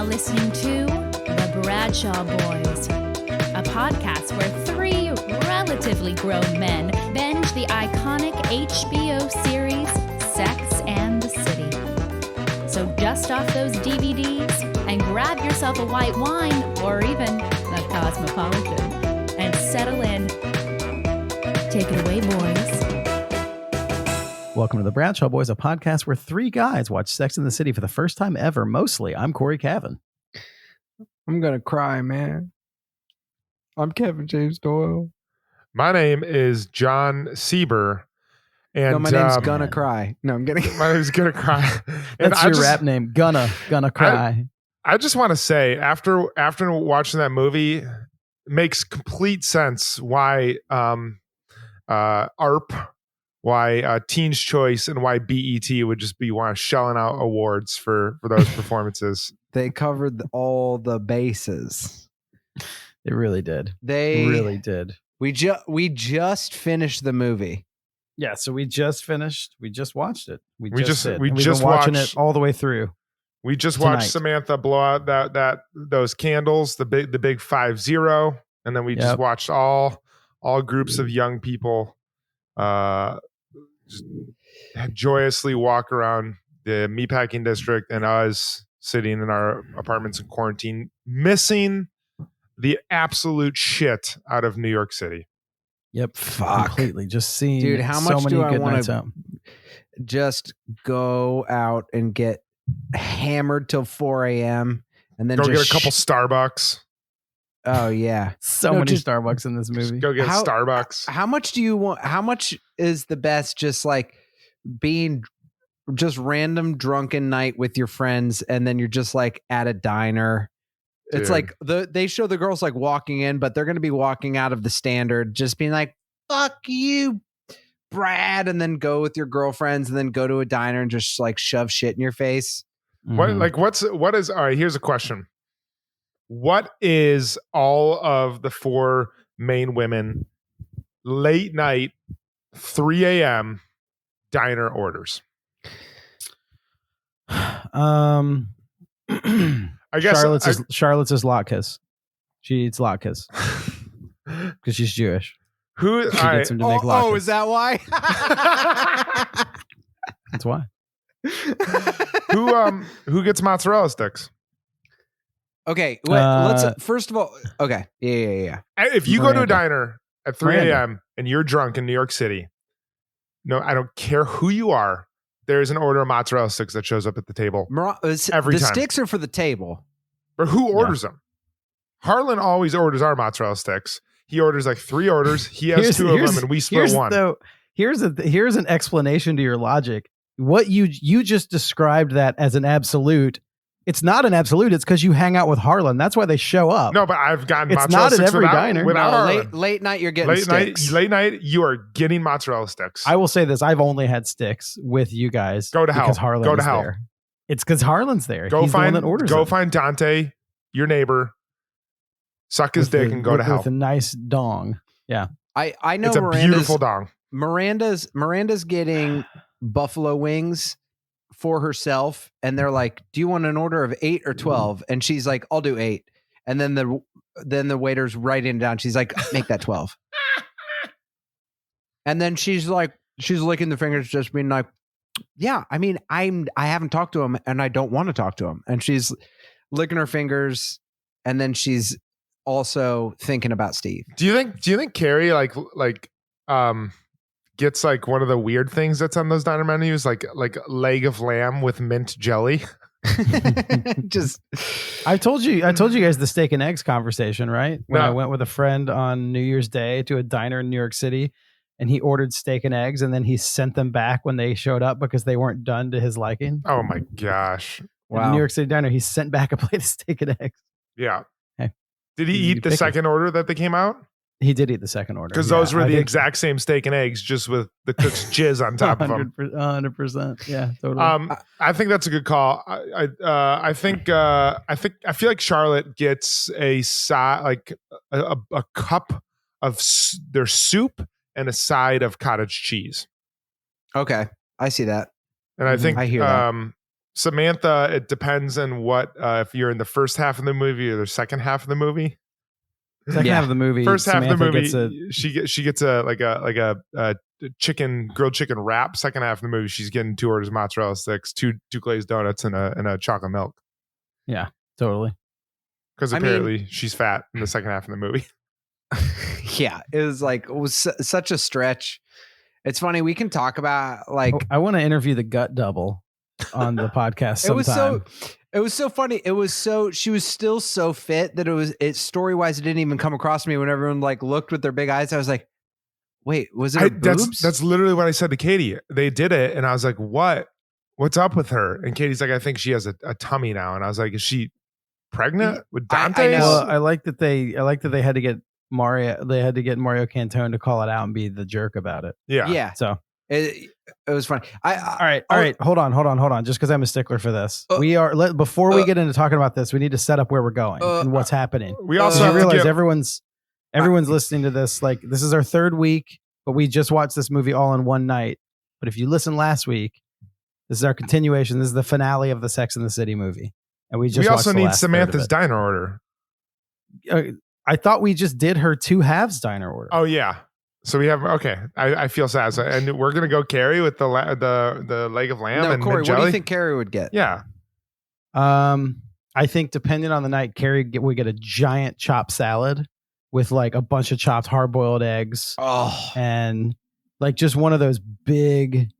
now listening to The Bradshaw Boys, a podcast where three relatively grown men binge the iconic HBO series Sex and the City. So dust off those DVDs and grab yourself a white wine or even a Cosmopolitan and settle in. Take it away, boys. Welcome to The Bradshaw Boys, a podcast where three guys watch Sex and the City for the first time ever. Mostly, I'm Cory Cavin. I'm going to cry, man. I'm Kevin James Doyle. My name is Jon Sieber. And no, my name's Gonna Cry. No, I'm kidding. My name's Gonna Cry. And That's your rap name, Gonna Cry. I just want to say, after watching that movie, it makes complete sense why ARP, why Teen's Choice, and why BET would just be shelling out awards for those performances. They covered all the bases. They really did. They really did. We just finished the movie. Yeah, so we just finished. We just watched it. We we've just been watching it all the way through. We just tonight. watched Samantha blow out those candles, the big 5-0, and then we just watched all groups of young people just joyously walk around the meatpacking district, and us sitting in our apartments in quarantine, missing the absolute shit out of New York City. Yep, fuck, completely. Just seeing, dude, how much so many do I good want nights to out. Just go out and get hammered till 4 a.m. and then go just get a couple Starbucks. Oh yeah, so many Starbucks in this movie. Go get Starbucks. How much do you want? How much is the best? Just like being just random drunken night with your friends, and then you're just like at a diner. Dude. It's like they show the girls like walking in, but they're going to be walking out of the Standard, just being like, "Fuck you, Brad," and then go with your girlfriends, and then go to a diner and just like shove shit in your face. Mm-hmm. What is? All right, here's a question. What is all of the four main women late night 3 a.m. diner orders? I guess Charlotte's is latkes. She eats latkes because she's Jewish. Who she gets him to make latkes. Oh, is that why? That's why. Who gets mozzarella sticks? Okay, wait, let's first of all. Okay, yeah. If you Miranda. go to a diner at 3 Miranda. a.m. and you're drunk in New York City, no, I don't care who you are. There's an order of mozzarella sticks that shows up at the table every the time. sticks are for the table. But who orders them? Harlan always orders our mozzarella sticks. He orders like 3 orders. He has 2 of them, and we split one. Here's an explanation to your logic. What you just described that as an absolute. It's not an absolute. It's because you hang out with Harlan. That's why they show up. No, but I've gotten it's mozzarella not sticks at every diner. Without Harlan. Late night, you're getting sticks. Late night, you are getting mozzarella sticks. I will say this: I've only had sticks with you guys. Go to hell. Because Harlan Go to is hell. There. It's because Harlan's there. Go He's find the one that orders. Go find Dante, your neighbor. Suck his dick and go to hell with a nice dong. Yeah, I know. It's a beautiful dong. Miranda's getting buffalo wings for herself, and they're like, "Do you want an order of 8 or 12?" And she's like, "I'll do 8." And then the waiter's writing it down. She's like, "Make that 12." And then she's licking the fingers, just being like, "Yeah, I mean, I haven't talked to him, and I don't want to talk to him." And she's licking her fingers, and then she's also thinking about Steve. Do you think Carrie gets like one of the weird things that's on those diner menus, like leg of lamb with mint jelly? Just I told you guys the steak and eggs conversation, right? When No. I went with a friend on New Year's Day to a diner in New York City, and he ordered steak and eggs, and then he sent them back when they showed up because they weren't done to his liking. Oh my gosh! In the New York City diner, he sent back a plate of steak and eggs. Yeah. Hey. Did he eat the second order that they came out? He did eat the second order Because those were the exact same steak and eggs, just with the cook's jizz on top of them. 100%. Yeah, totally. I think that's a good call. I feel like Charlotte gets a cup of their soup and a side of cottage cheese. okay. I see that. And I think I hear that. Samantha, it depends on what if you're in the first half of the movie or the second half of the movie. Second half of the movie. First half Samantha of the movie, gets she gets a grilled chicken wrap. Second half of the movie, she's getting 2 orders of mozzarella sticks, two glazed donuts, and a chocolate milk. Yeah, totally. Because apparently she's fat in the second half of the movie. Yeah, it was such a stretch. It's funny. We can talk about like I want to interview the gut double on the podcast sometime. It was so funny. She was still so fit that it story wise, it didn't even come across me when everyone like looked with their big eyes. I was like, wait, was it her boobs? That's literally what I said to Katie. They did it. And I was like, what's up with her? And Katie's like, I think she has a tummy now. And I was like, is she pregnant with Dante? Well, I like that they had to get Mario Cantone to call it out and be the jerk about it. Yeah. So it was funny. All right. Hold on. Just because I'm a stickler for this, before we get into talking about this, we need to set up where we're going and what's happening. We also have realize everyone's listening to this. Like, this is our third week, but we just watched this movie all in one night. But if you listened last week, this is our continuation. This is the finale of the Sex and the City movie, and we also need Samantha's diner order. I thought we just did her 2 halves diner order. Oh yeah. So we have I feel sad, and we're gonna go Carrie with the leg of lamb. And Cory, jelly. what do you think Carrie would get? Yeah, I think depending on the night, Carrie would get a giant chopped salad with like a bunch of chopped hard-boiled eggs. Oh, and like just one of those big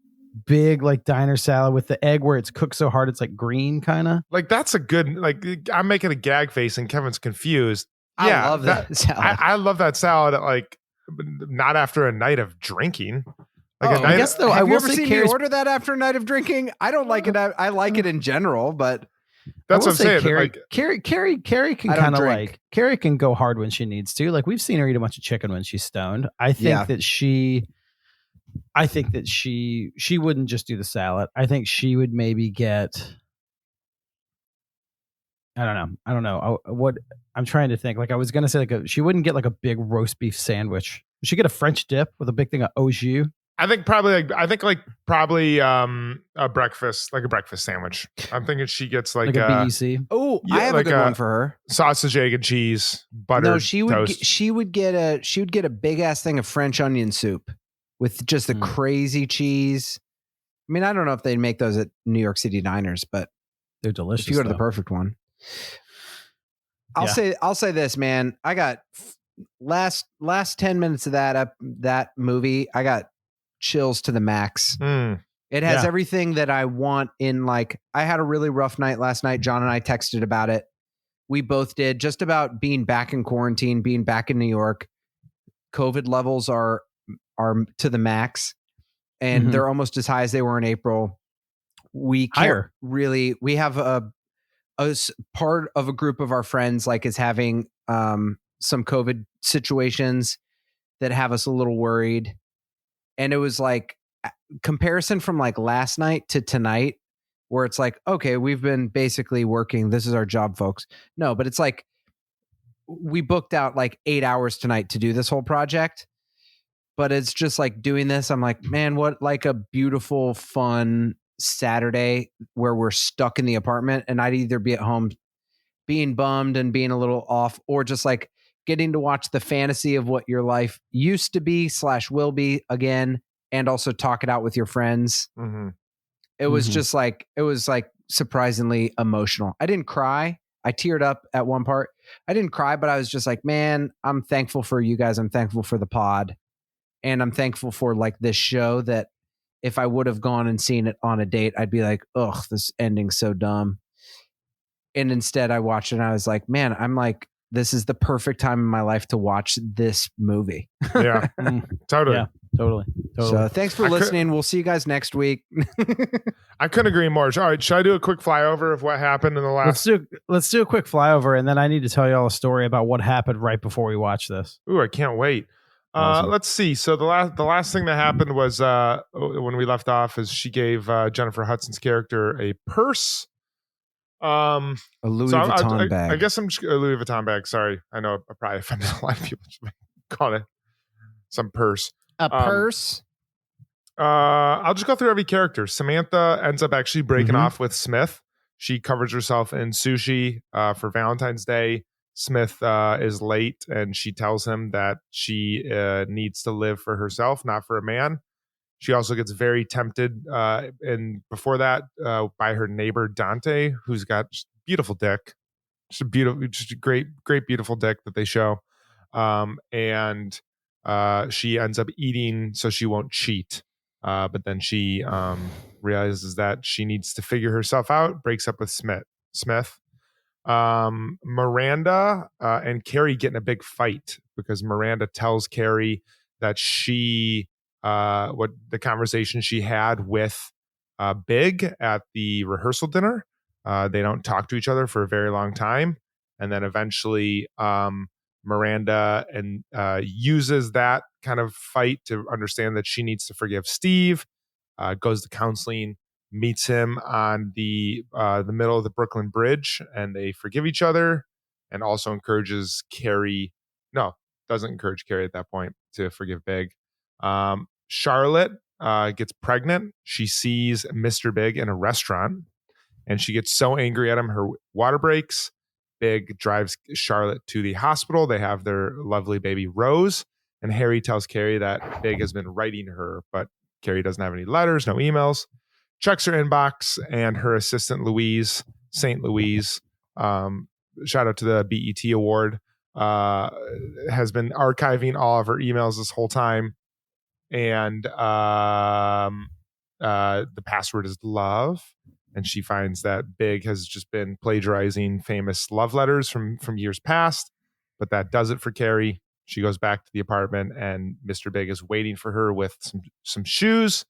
like diner salad with the egg where it's cooked so hard it's like green kind of. Like that's a good. Like I'm making a gag face and Kevin's confused. I love that salad. I love that salad. Like. Not after a night of drinking. I guess though, have you ever seen me order that after a night of drinking? I don't like it. I like it in general, but that's what I'm saying. Carrie can kind of like Carrie can go hard when she needs to. Like we've seen her eat a bunch of chicken when she's stoned. I think that she wouldn't just do the salad. I think she would maybe get. I don't know. What I'm trying to think. Like I was gonna say, she wouldn't get like a big roast beef sandwich. She get a French dip with a big thing of au jus. I think probably a breakfast sandwich. I'm thinking she gets like a BEC. Oh, I have a good one for her. Sausage, egg, and cheese, butter. No, she would get a big ass thing of French onion soup with just the crazy cheese. I mean, I don't know if they'd make those at New York City diners, but they're delicious. If you go to the perfect one. I'll say this, man. I got last 10 minutes of that movie. I got chills to the max. It has everything that I want in like, I had a really rough night last night. John and I texted about it. We both did, just about being back in quarantine, being back in New York. COVID levels are to the max and they're almost as high as they were in April. We can't we have a part of a group of our friends like is having some COVID situations that have us a little worried. And it was like comparison from like last night to tonight where it's like, okay, we've been basically working. This is our job, folks. No, but it's like we booked out like 8 hours tonight to do this whole project. But it's just like doing this. I'm like, man, what like a beautiful, fun Saturday where we're stuck in the apartment and I'd either be at home being bummed and being a little off or just like getting to watch the fantasy of what your life used to be / will be again and also talk it out with your friends. It was just like, it was like surprisingly emotional. I didn't cry. I teared up at one part. I didn't cry, but I was just like, man, I'm thankful for you guys. I'm thankful for the pod. And I'm thankful for like this show that if I would have gone and seen it on a date, I'd be like, ugh, this ending's so dumb. And instead I watched it and I was like, man, I'm like, this is the perfect time in my life to watch this movie. Yeah, totally. Yeah, totally. So thanks for listening. We'll see you guys next week. I couldn't agree more. All right, should I do a quick flyover of what happened in the last? Let's do a quick flyover, and then I need to tell you all a story about what happened right before we watch this. Ooh, I can't wait. Awesome. Let's see. So the last thing that happened was when we left off is she gave Jennifer Hudson's character a purse. A Louis Vuitton bag. I guess I'm just a Louis Vuitton bag. Sorry. I know I probably offended a lot of people. Call it some purse. A purse? I'll just go through every character. Samantha ends up actually breaking off with Smith. She covers herself in sushi for Valentine's Day. Smith is late, and she tells him that she needs to live for herself, not for a man. She also gets very tempted, and before that, by her neighbor Dante, who's got just beautiful dick, just a great, beautiful dick that they show, and she ends up eating so she won't cheat. But then she realizes that she needs to figure herself out. Breaks up with Smith. Miranda and Carrie get in a big fight because Miranda tells Carrie that what the conversation she had with Big at the rehearsal dinner. They don't talk to each other for a very long time, and then eventually Miranda and uses that kind of fight to understand that she needs to forgive Steve. Goes to counseling, meets him on the middle of the Brooklyn Bridge, and they forgive each other. And also encourages Carrie. No, doesn't encourage Carrie at that point to forgive Big. Charlotte gets pregnant. She sees Mr. Big in a restaurant, and she gets so angry at him, her water breaks. Big drives Charlotte to the hospital. They have their lovely baby Rose, and Harry tells Carrie that Big has been writing her, but Carrie doesn't have any letters, no emails. Checks her inbox, and her assistant St. Louise, shout out to the BET Award, has been archiving all of her emails this whole time. And the password is love. And she finds that Big has just been plagiarizing famous love letters from years past. But that does it for Carrie. She goes back to the apartment, and Mr. Big is waiting for her with some shoes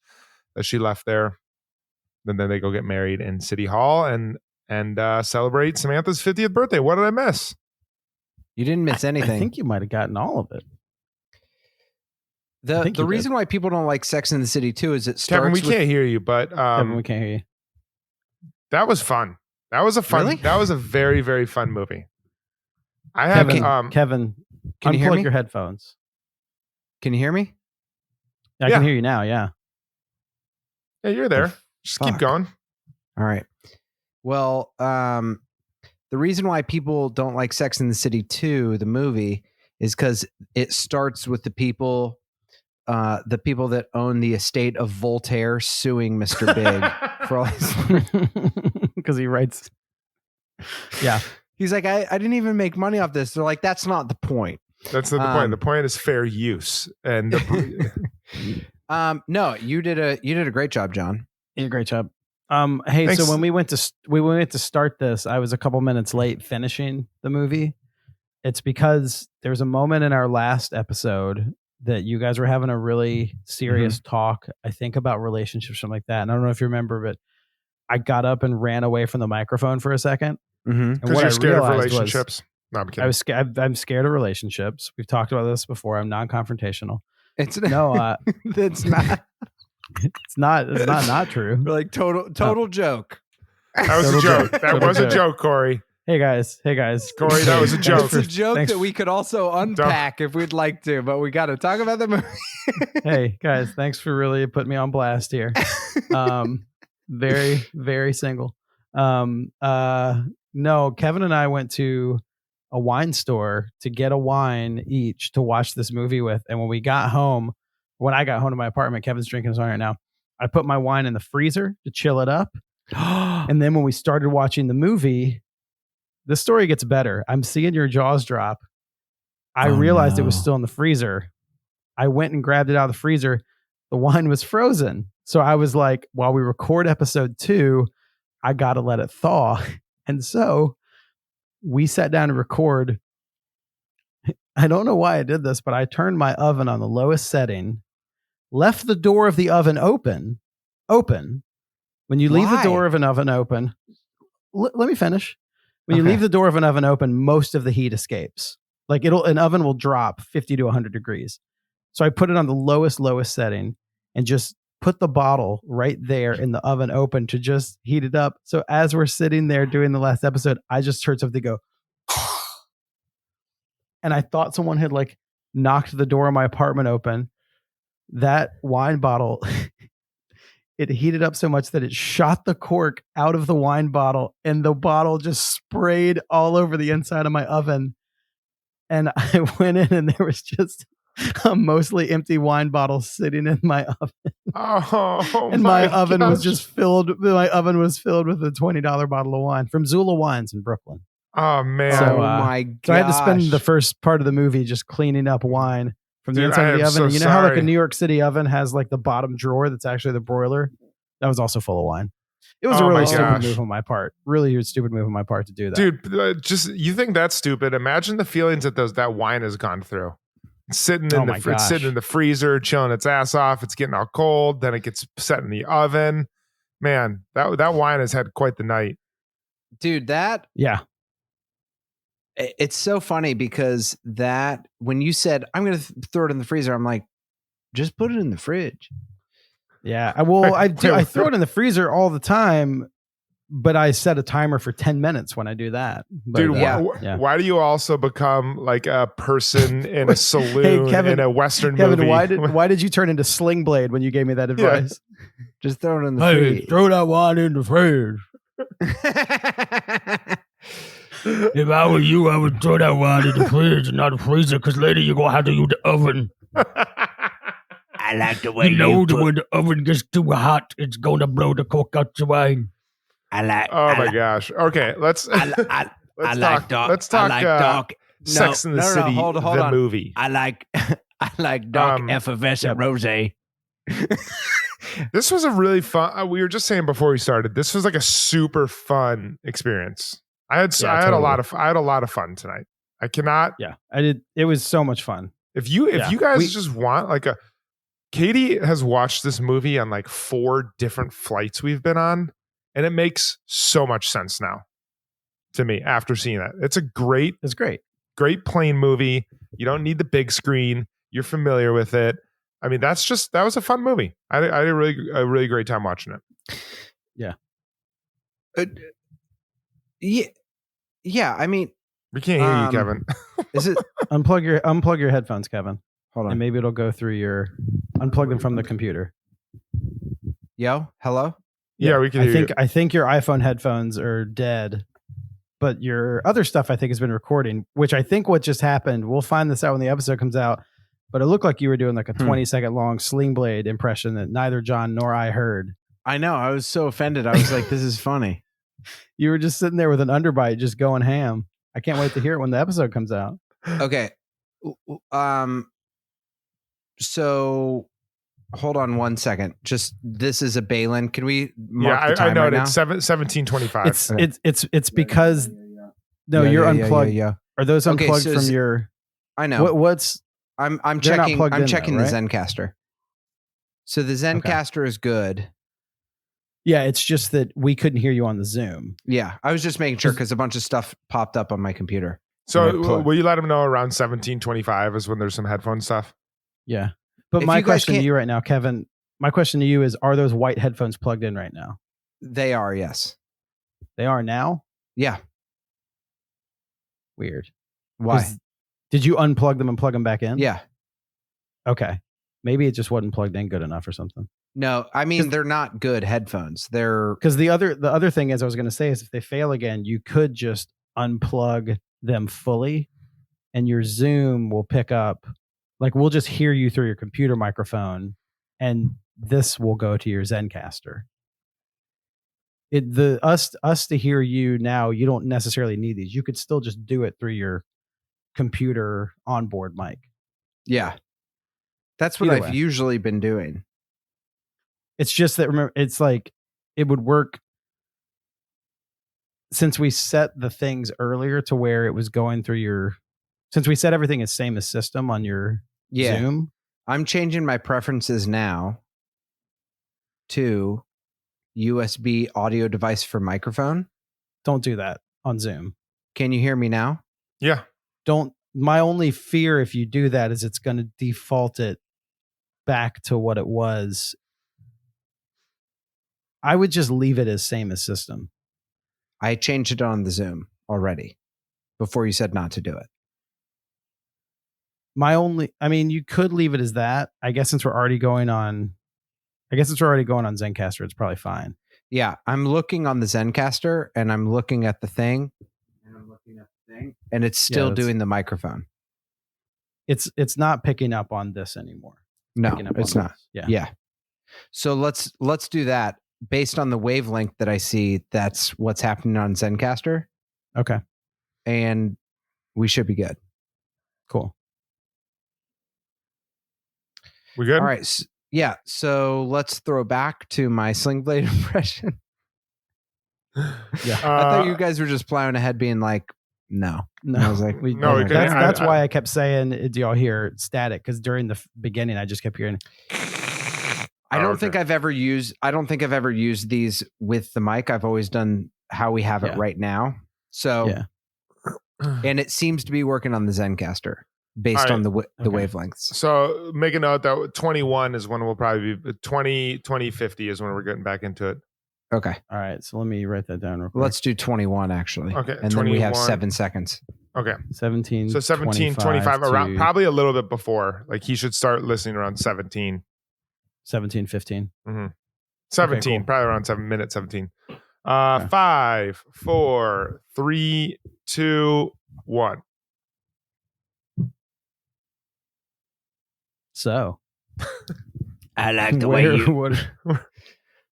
that she left there. And then they go get married in City Hall and celebrate Samantha's 50th birthday. What did I miss? You didn't miss anything. I think you might have gotten all of it. The reason why people don't like Sex and the City too is it starts Kevin, we can't hear you, but Kevin, we can't hear you. That was fun. That was a fun. Really? That was a very, very fun movie. Kevin, can you hear unplug me? your headphones. Can you hear me? I can hear you now. Yeah. Yeah, you're there. Just keep going. All right. Well, the reason why people don't like Sex and the City 2, the movie, is because it starts with the people that own the estate of Voltaire suing Mr. Big for all his because he writes. Yeah. He's like, I didn't even make money off this. They're like, that's not the point. That's not the point. The point is fair use. And no, you did a great job, John. You did a great job. Hey, Thanks. so when we went to start this, I was a couple minutes late finishing the movie. It's because there was a moment in our last episode that you guys were having a really serious talk, I think, about relationships, something like that. And I don't know if you remember, but I got up and ran away from the microphone for a second. And because you're scared of relationships. No, I'm kidding. I'm scared of relationships. We've talked about this before. I'm non-confrontational. It's No, that's not. it's not true. We're like total joke. That was a joke. That was a joke, Corey. Hey guys. Corey, that was a joke. It's a joke that we could also unpack if we'd like to, but we got to talk about the movie. Hey guys, thanks for really putting me on blast here. Very, very single. No, Kevin and I went to a wine store to get a wine each to watch this movie with. And when I got home to my apartment, Kevin's drinking his wine right now. I put my wine in the freezer to chill it up. And then when we started watching the movie, the story gets better. I'm seeing your jaws drop. I realized it was still in the freezer. I went and grabbed it out of the freezer. The wine was frozen. So I was like, while we record episode 2, I got to let it thaw. And so we sat down to record. I don't know why I did this, but I turned my oven on the lowest setting, left the door of the oven open. When you leave the door of an oven open, let me finish. When you leave the door of an oven open, most of the heat escapes. Like an oven will drop 50 to 100 degrees. So I put it on the lowest setting and just put the bottle right there in the oven open to just heat it up. So as we're sitting there doing the last episode, I just heard something go, and I thought someone had like knocked the door of my apartment open. That wine bottle it heated up so much that it shot the cork out of the wine bottle, and the bottle just sprayed all over the inside of my oven. And I went in, and there was just a mostly empty wine bottle sitting in my oven. Oh, And my oven was gosh. just filled. My oven was filled with a $20 bottle of wine from Zula Wines in Brooklyn. Oh man. So, my god! So I had to spend the first part of the movie just cleaning up wine from the Dude, inside I of the am oven. so And you know how like a sorry. New York City oven has like the bottom drawer that's actually the broiler? That was also full of wine. It was a Oh my really stupid gosh. move on my part. Really stupid move on my part to do that. Dude, just you think that's stupid? Imagine the feelings that that wine has gone through. It's sitting Oh in my it's sitting gosh. in the freezer, chilling its ass off. It's getting all cold. Then it gets set in the oven. Man, that wine has had quite the night. dude. Yeah. It's so funny because that when you said I'm going to throw it in the freezer, I'm like, just put it in the fridge. Yeah. I throw it in the freezer all the time, but I set a timer for 10 minutes when I do that. But, Dude, yeah. why do you also become like a person in a saloon Kevin, in a Western Kevin, movie? why did you turn into Sling Blade when you gave me that advice? Just throw it in the fridge. Throw that wine in the fridge. If I were you, I would throw that wine in the fridge and not the freezer, because later you're going to have to use the oven. I like the way When the oven gets too hot, it's going to blow the cork out your wine. Oh my gosh. Okay, let's let's talk Sex in the City, hold the on. movie. I like dark effervescent rosé. This was a really fun. We were just saying before we started. This was like a super fun experience. I had a lot of fun tonight. I cannot. Yeah, I did. It was so much fun. If you guys just want like Katie has watched this movie on like 4 different flights we've been on, and it makes so much sense now to me after seeing it. It's great plane movie. You don't need the big screen. You're familiar with it. I mean, that was a fun movie. I had a really great time watching it. Yeah. Yeah. I mean, We can't hear you, Kevin. is it? Unplug your headphones, Kevin. Hold on. And maybe it'll go through unplug them from the computer. Yo, hello. Yeah, we can hear you. I think your iPhone headphones are dead, but your other stuff I think has been recording, which I think what just happened. We'll find this out when the episode comes out. But it looked like you were doing like a 20-second long Sling Blade impression that neither John nor I heard. I know. I was so offended. I was like, this is funny. You were just sitting there with an underbite, just going ham. I can't wait to hear it when the episode comes out. Okay. So hold on 1 second. Just this is a Balon. Can we mark the time I know right it. now? It's 17:25. It's because you're unplugged. Yeah. Are those Okay, unplugged so from your? I know. What's I'm they're not checking. plugged I'm in checking though, the right? Zencaster. So the Zencaster is good. Yeah, it's just that we couldn't hear you on the Zoom. Yeah, I was just making sure because a bunch of stuff popped up on my computer. So will you let him know around 17:25 is when there's some headphone stuff? Yeah. But If my you guys question to can't- you right now, Kevin, my question to you is, are those white headphones plugged in right now? They are, yes. They are now? Yeah. Weird. Why? 'Cause Did you unplug them and plug them back in? Yeah. Okay. Maybe it just wasn't plugged in good enough or something. No, I mean they're not good headphones. They're Because the other thing is I was going to say is if they fail again, you could just unplug them fully and your Zoom will pick up. Like we'll just hear you through your computer microphone and this will go to your Zencaster. Us to hear you now, you don't necessarily need these. You could still just do it through your computer onboard mic. yeah. That's what Either I've way. usually been doing. It's just that remember, it's like it would work since we set the things earlier to where it was going through since we set everything as same as system on your Yeah. Zoom. I'm changing my preferences now to USB audio device for microphone. Don't do that on Zoom. Can you hear me now? Yeah. My only fear if you do that is it's going to default it back to what it was. I would just leave it as same as system. I changed it on the Zoom already before you said not to do it. You could leave it as that. I guess since we're already going on, I guess it's already going on Zencaster. It's probably fine. Yeah, I'm looking on the Zencaster and I'm looking at the thing. And it's still doing the microphone. It's not picking up on this anymore. No, it's not. Yeah. Yeah. So let's do that. Based on the wavelength that I see, that's what's happening on Zencaster. Okay. And we should be good. Cool. We good? All right. Yeah. So let's throw back to my Sling Blade impression. Yeah. I thought you guys were just plowing ahead being like, no. No, I was like, that's why I kept saying, do y'all hear static? Because during the beginning, I just kept hearing. I don't think I've ever used these with the mic. I've always done how we have it right now. So, and it seems to be working on the Zencaster based on the wavelengths. So make a note that 21 is when we'll probably be 2050 is when we're getting back into it. Okay. All right. So let me write that down real quick. Let's do 21 actually. Okay. And 21. Then we have 7 seconds. Okay. 17. So 17, 25 around probably a little bit before. Like he should start listening around 17. 17, 15. Mm-hmm. 17, okay, cool. Probably around 7 minutes, 17. 5, 4, 3, 2, 1. So I like the way you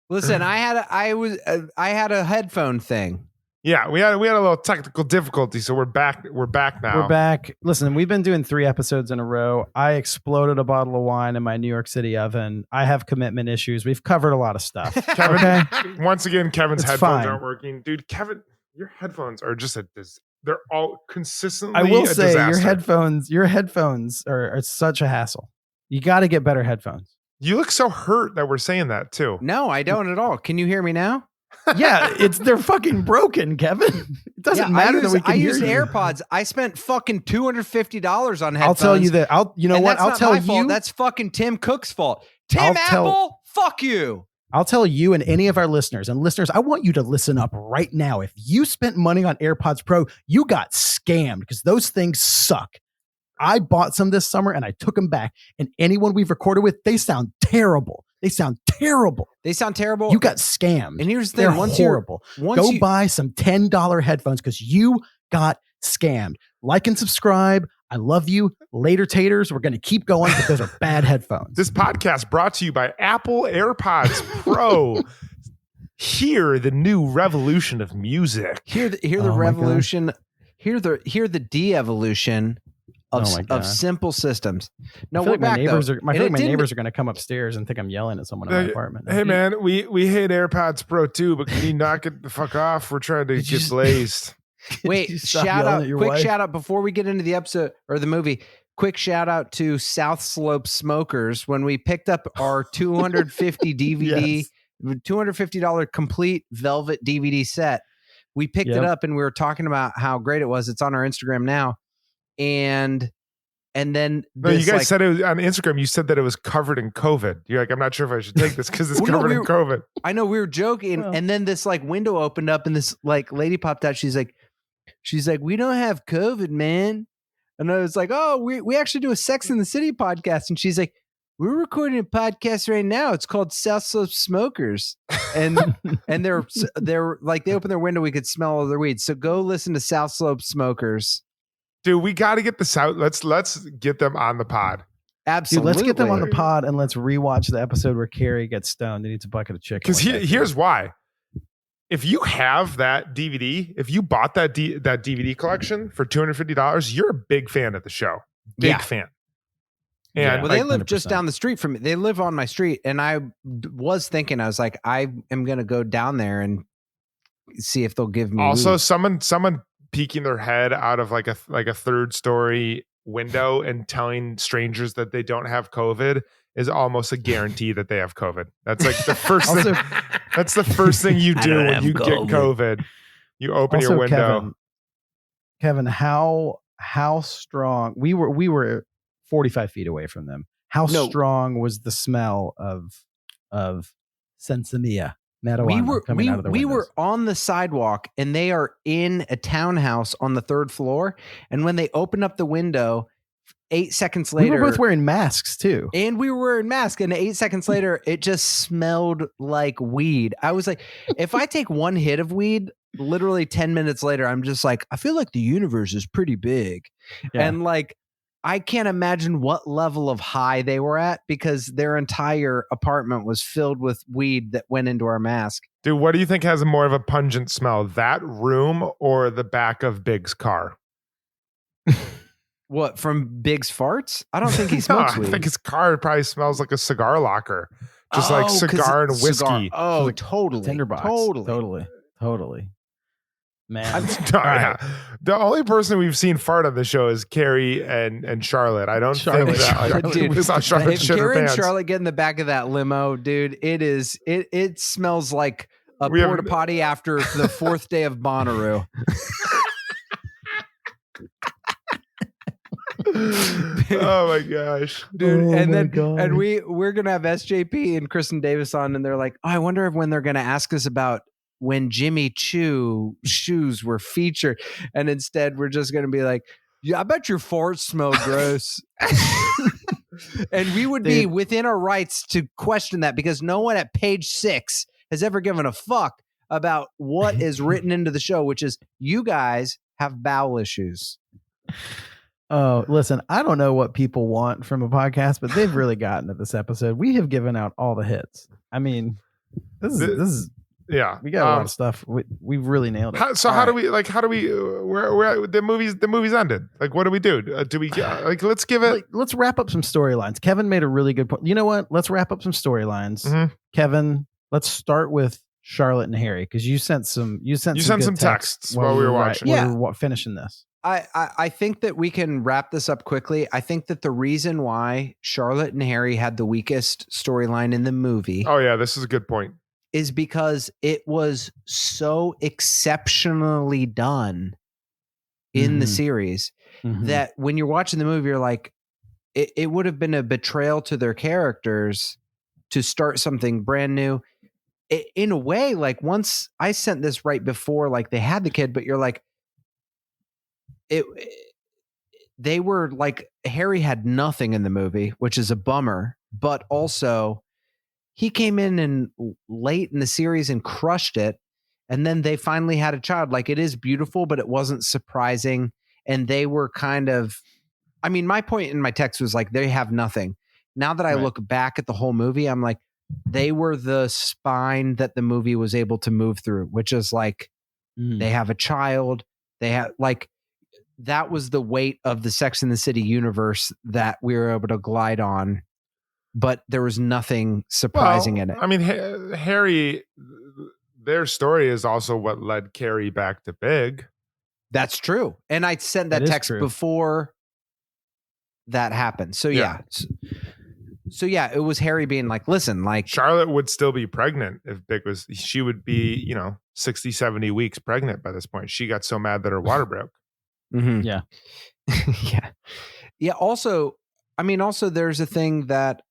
listen. I had a headphone thing. Yeah, we had a little technical difficulty, so we're back. We're back now. We're back. Listen, we've been doing 3 episodes in a row. I exploded a bottle of wine in my New York City oven. I have commitment issues. We've covered a lot of stuff. Kevin, okay? Once again, Kevin's headphones aren't working. Dude, Kevin, your headphones are just they're all consistently I will a say disaster. your headphones are such a hassle. You got to get better headphones. You look so hurt that we're saying that too. No, I don't at all. Can you hear me now? Yeah, they're fucking broken, Kevin. It doesn't matter that we can hear you. I used AirPods. I spent fucking $250 on headphones. I'll tell you that. I'll tell you. Fault. That's fucking Tim Cook's fault. Apple, fuck you. I'll tell you and any of our listeners. And listeners, I want you to listen up right now. If you spent money on AirPods Pro, you got scammed because those things suck. I bought some this summer and I took them back. And anyone we've recorded with, they sound terrible. They sound terrible. You got scammed. And here's the thing. They're horrible. Go buy some $10 headphones because you got scammed. Like and subscribe. I love you. Later, taters. We're going to keep going, but those are bad headphones. This podcast brought to you by Apple AirPods Pro. Hear the new revolution of music. Hear the revolution. Hear the de-evolution of simple systems. No, we're back. I feel like my neighbors are going to come upstairs and think I'm yelling at someone in my apartment. Hey man, we hate AirPods Pro too, but can you knock it the fuck off? We're trying to get blazed. Wait, shout out before we get into the episode or the movie. Quick shout out to South Slope Smokers when we picked up our 250 DVD, $250 complete velvet DVD set. We picked it up and we were talking about how great it was. It's on our Instagram now. And then you guys said it was on Instagram. You said that it was covered in COVID. You're like, I'm not sure if I should take this because it's covered in COVID. I know we were joking, and then this like window opened up, and this like lady popped out. She's like, we don't have COVID, man. And I was like, oh, we actually do a Sex in the City podcast, and she's like, we're recording a podcast right now. It's called South Slope Smokers, and they're like they open their window, we could smell all their weed. So go listen to South Slope Smokers. Dude, we got to get this out. Let's get them on the pod. Absolutely. Dude, let's get them on the pod and let's rewatch the episode where Carrie gets stoned and eats a bucket of chicken. Because here's why. If you have that DVD, if you bought that DVD collection for $250, you're a big fan of the show. Big fan. And they live just down the street from me. They live on my street. And I was thinking, I was like, I am going to go down there and see if they'll give me also weed. someone peeking their head out of like a third story window and telling strangers that they don't have COVID is almost a guarantee that they have COVID. That's like the first thing. That's the first thing you do when you get COVID. You open your window. Kevin, how strong we were 45 feet away from them. How strong was the smell of Sensimilla? We were on the sidewalk and they are in a townhouse on the 3rd floor. And when they open up the window, 8 seconds We later, were both wearing masks too. and we were wearing masks, and 8 seconds later, it just smelled like weed. I was like, if I take one hit of weed, literally 10 minutes later, I'm just like, I feel like the universe is pretty big. Yeah. And like, I can't imagine what level of high they were at because their entire apartment was filled with weed that went into our mask. Dude, what do you think has more of a pungent smell, that room or the back of Big's car? What, from Big's farts? I don't think he No, smokes I weed. think his car probably smells like a cigar locker. Just like 'Cause cigar and it's whiskey. cigar. Oh, Like totally. Tinderbox. Totally. Man. No, All yeah. right. The only person we've seen fart on the show is Carrie and Charlotte. I don't Charlotte. think that like, Dude, we saw Charlotte if shit her Carrie and pants. Charlotte get in the back of that limo, dude, it smells like a We have- porta potty after the 4th day of Bonnaroo. Oh my gosh. Dude, Oh and my then God. and we're gonna have SJP and Kristen Davis on, and they're like, oh, I wonder when they're gonna ask us about when Jimmy Choo shoes were featured, and instead we're just gonna be like, yeah, I bet your farts smell gross. And we would be Dude. within our rights to question that because no one at page 6 has ever given a fuck about what is written into the show, which is you guys have bowel issues. Oh, listen, I don't know what people want from a podcast, but they've really gotten to this episode. We have given out all the hits. I mean, this is Yeah. we got a lot of stuff. We've really nailed it. How do we where the movies ended? Like, what do we do? Do we like, let's give it. Let's wrap up some storylines. Kevin made a really good point. You know what? Let's wrap up some storylines. Mhm. Kevin, let's start with Charlotte and Harry because you sent some sent good some texts while we were watching. Yeah. We were finishing this. I think that we can wrap this up quickly. I think that the reason why Charlotte and Harry had the weakest storyline in the movie Oh yeah, this is a good point. is because it was so exceptionally done in the Mhm. series Mhm. that when you're watching the movie, you're like, it would have been a betrayal to their characters to start something brand new. In a way, like once I sent this right before, like they had the kid, but you're like, they were like, Harry had nothing in the movie, which is a bummer, but also he came in and late in the series and crushed it. And then they finally had a child. Like it is beautiful, but it wasn't surprising. And they were kind of, I mean, my point in my text was like, they have nothing. Now that I Right. look back at the whole movie, I'm like, they were the spine that the movie was able to move through, which is like, Mhm. they have a child. They have like, that was the weight of the Sex and the City universe that we were able to glide on, but there was nothing surprising in it. I mean, Harry, their story is also what led Carrie back to Big. That's true. And I sent that That is text true. before that happened. So yeah. So yeah, it was Harry being like, listen, like Charlotte would still be pregnant if Big was, she would be, 60, 70 weeks pregnant by this point. She got so mad that her water broke. mhm. Yeah. yeah. Yeah. Also, I mean, also there's a thing that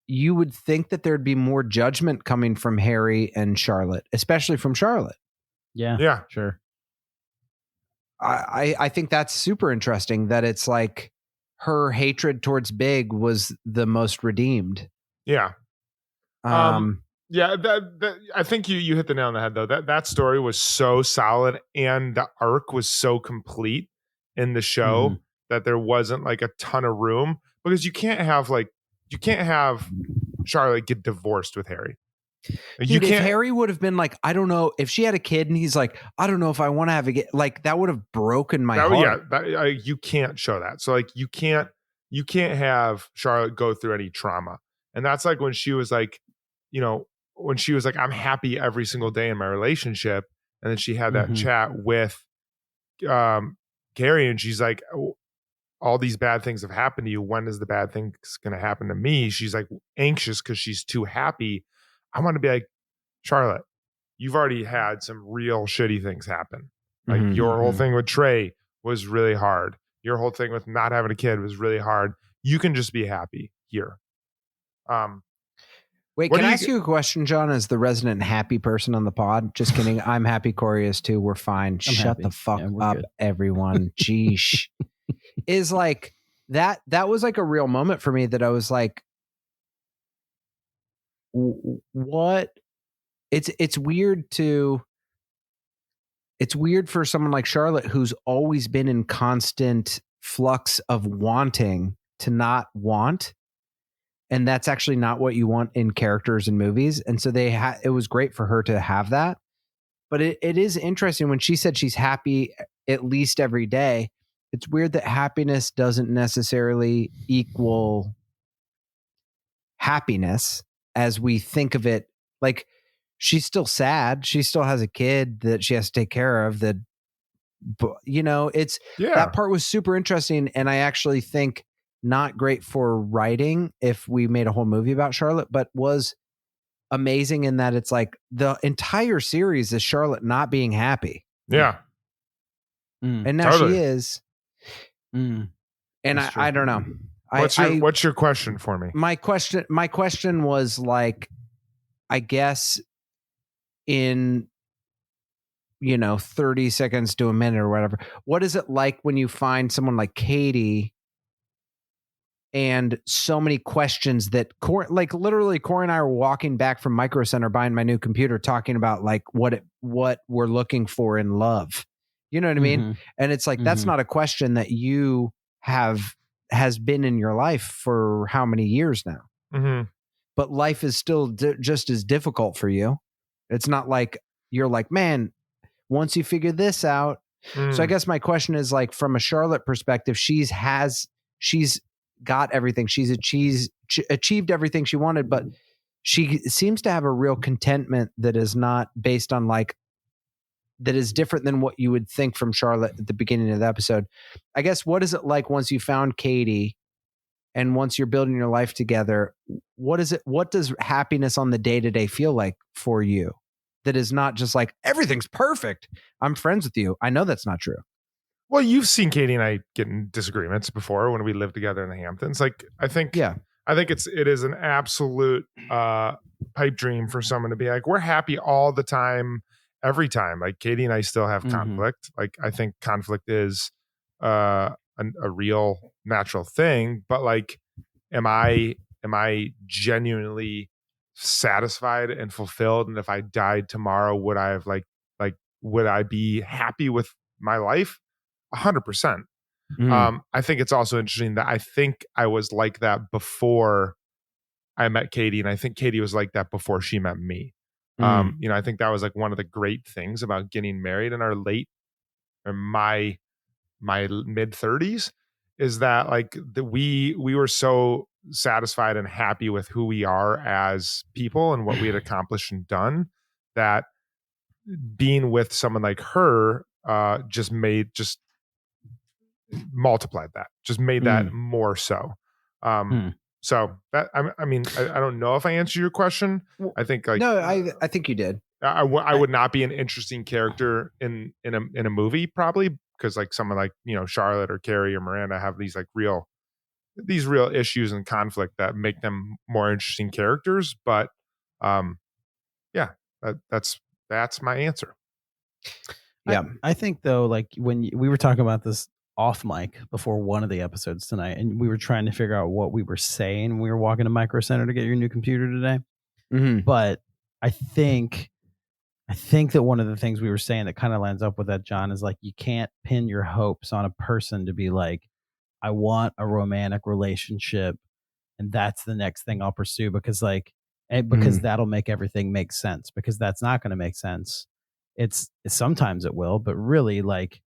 you would think that there'd be more judgment coming from Harry and Charlotte, especially from Charlotte. Yeah. Yeah. Sure. I think that's super interesting that it's like her hatred towards Big was the most redeemed. Yeah. Yeah, that I think you hit the nail on the head though. That story was so solid and the arc was so complete in the show that there wasn't like a ton of room because you can't have Charlotte get divorced with Harry. You Dude, if can't. Harry would have been like, I don't know, if she had a kid and he's like, I don't know if I want to have a kid, like that would have broken my heart. You can't show that. So like you can't have Charlotte go through any trauma. And that's like when she was like, when she was like, I'm happy every single day in my relationship. And then she had that chat with Carrie and she's like, all these bad things have happened to you. When is the bad things going to happen to me? She's like anxious because she's too happy. I want to be like, Charlotte, you've already had some real shitty things happen. Like your whole thing with Trey was really hard. Your whole thing with not having a kid was really hard. You can just be happy here. Wait, can I ask you a question, John, as the resident happy person on the pod? Just kidding. I'm happy. Corey is too. We're fine. Shut happy. the fuck Yeah, we're up, good. everyone. Jeesh. Is like that was like a real moment for me that I was like, what? It's weird for someone like Charlotte, who's always been in constant flux of wanting to not want. And that's actually not what you want in characters in movies. And so it was great for her to have that. But it is interesting when she said she's happy at least every day. It's weird that happiness doesn't necessarily equal happiness as we think of it. Like, she's still sad. She still has a kid that she has to take care of. That, that part was super interesting. And I actually think not great for writing if we made a whole movie about Charlotte, but was amazing in that it's like the entire series is Charlotte not being happy. Yeah. And now she is. And I don't know. What's your question for me? My question was like, I guess in 30 seconds to a minute or whatever, what is it like when you find someone like Katie and so many questions that literally Cory and I were walking back from Micro Center buying my new computer talking about like what we're looking for in love. You know what I mean? And it's like, that's not a question that you has been in your life for how many years now? But life is still just as difficult for you. It's not like you're like, man, once you figure this out. So I guess my question is like, from a Charlotte perspective, she's got everything. She's achieved everything she wanted, but she seems to have a real contentment that is not based on that is different than what you would think from Charlotte at the beginning of the episode. I guess, what is it like once you found Katie and once you're building your life together? What does happiness on the day-to-day feel like for you? That is not just like, everything's perfect, I'm friends with you. I know that's not true. Well, you've seen Katie and I get in disagreements before when we lived together in the Hamptons. Like, I think it is an absolute pipe dream for someone to be like, we're happy all the time, every time. Like, Katie and I still have conflict. Like, I think conflict is a real natural thing, but like, am I genuinely satisfied and fulfilled? And if I died tomorrow, would I have would I be happy with my life? 100%. I think it's also interesting that I think I was like that before I met Katie, and I think Katie was like that before she met me. I think that was like one of the great things about getting married in our my mid 30s is that like we were so satisfied and happy with who we are as people and what we had accomplished and done, that being with someone like her just multiplied that, just made that more so. So that, I mean, I don't know if I answered your question. I think I think you did. I would not be an interesting character in a movie, probably, because like someone like, Charlotte or Carrie or Miranda have these real issues and conflict that make them more interesting characters. But that's my answer. Yeah. I think though, like when we were talking about this off mic before one of the episodes tonight, and we were trying to figure out what we were saying when we were walking to Micro Center to get your new computer today. But I think that one of the things we were saying that kind of lines up with that, John, is like, you can't pin your hopes on a person to be like, I want a romantic relationship and that's the next thing I'll pursue, because that'll make everything make sense, because that's not going to make sense. It's sometimes it will, but really, like,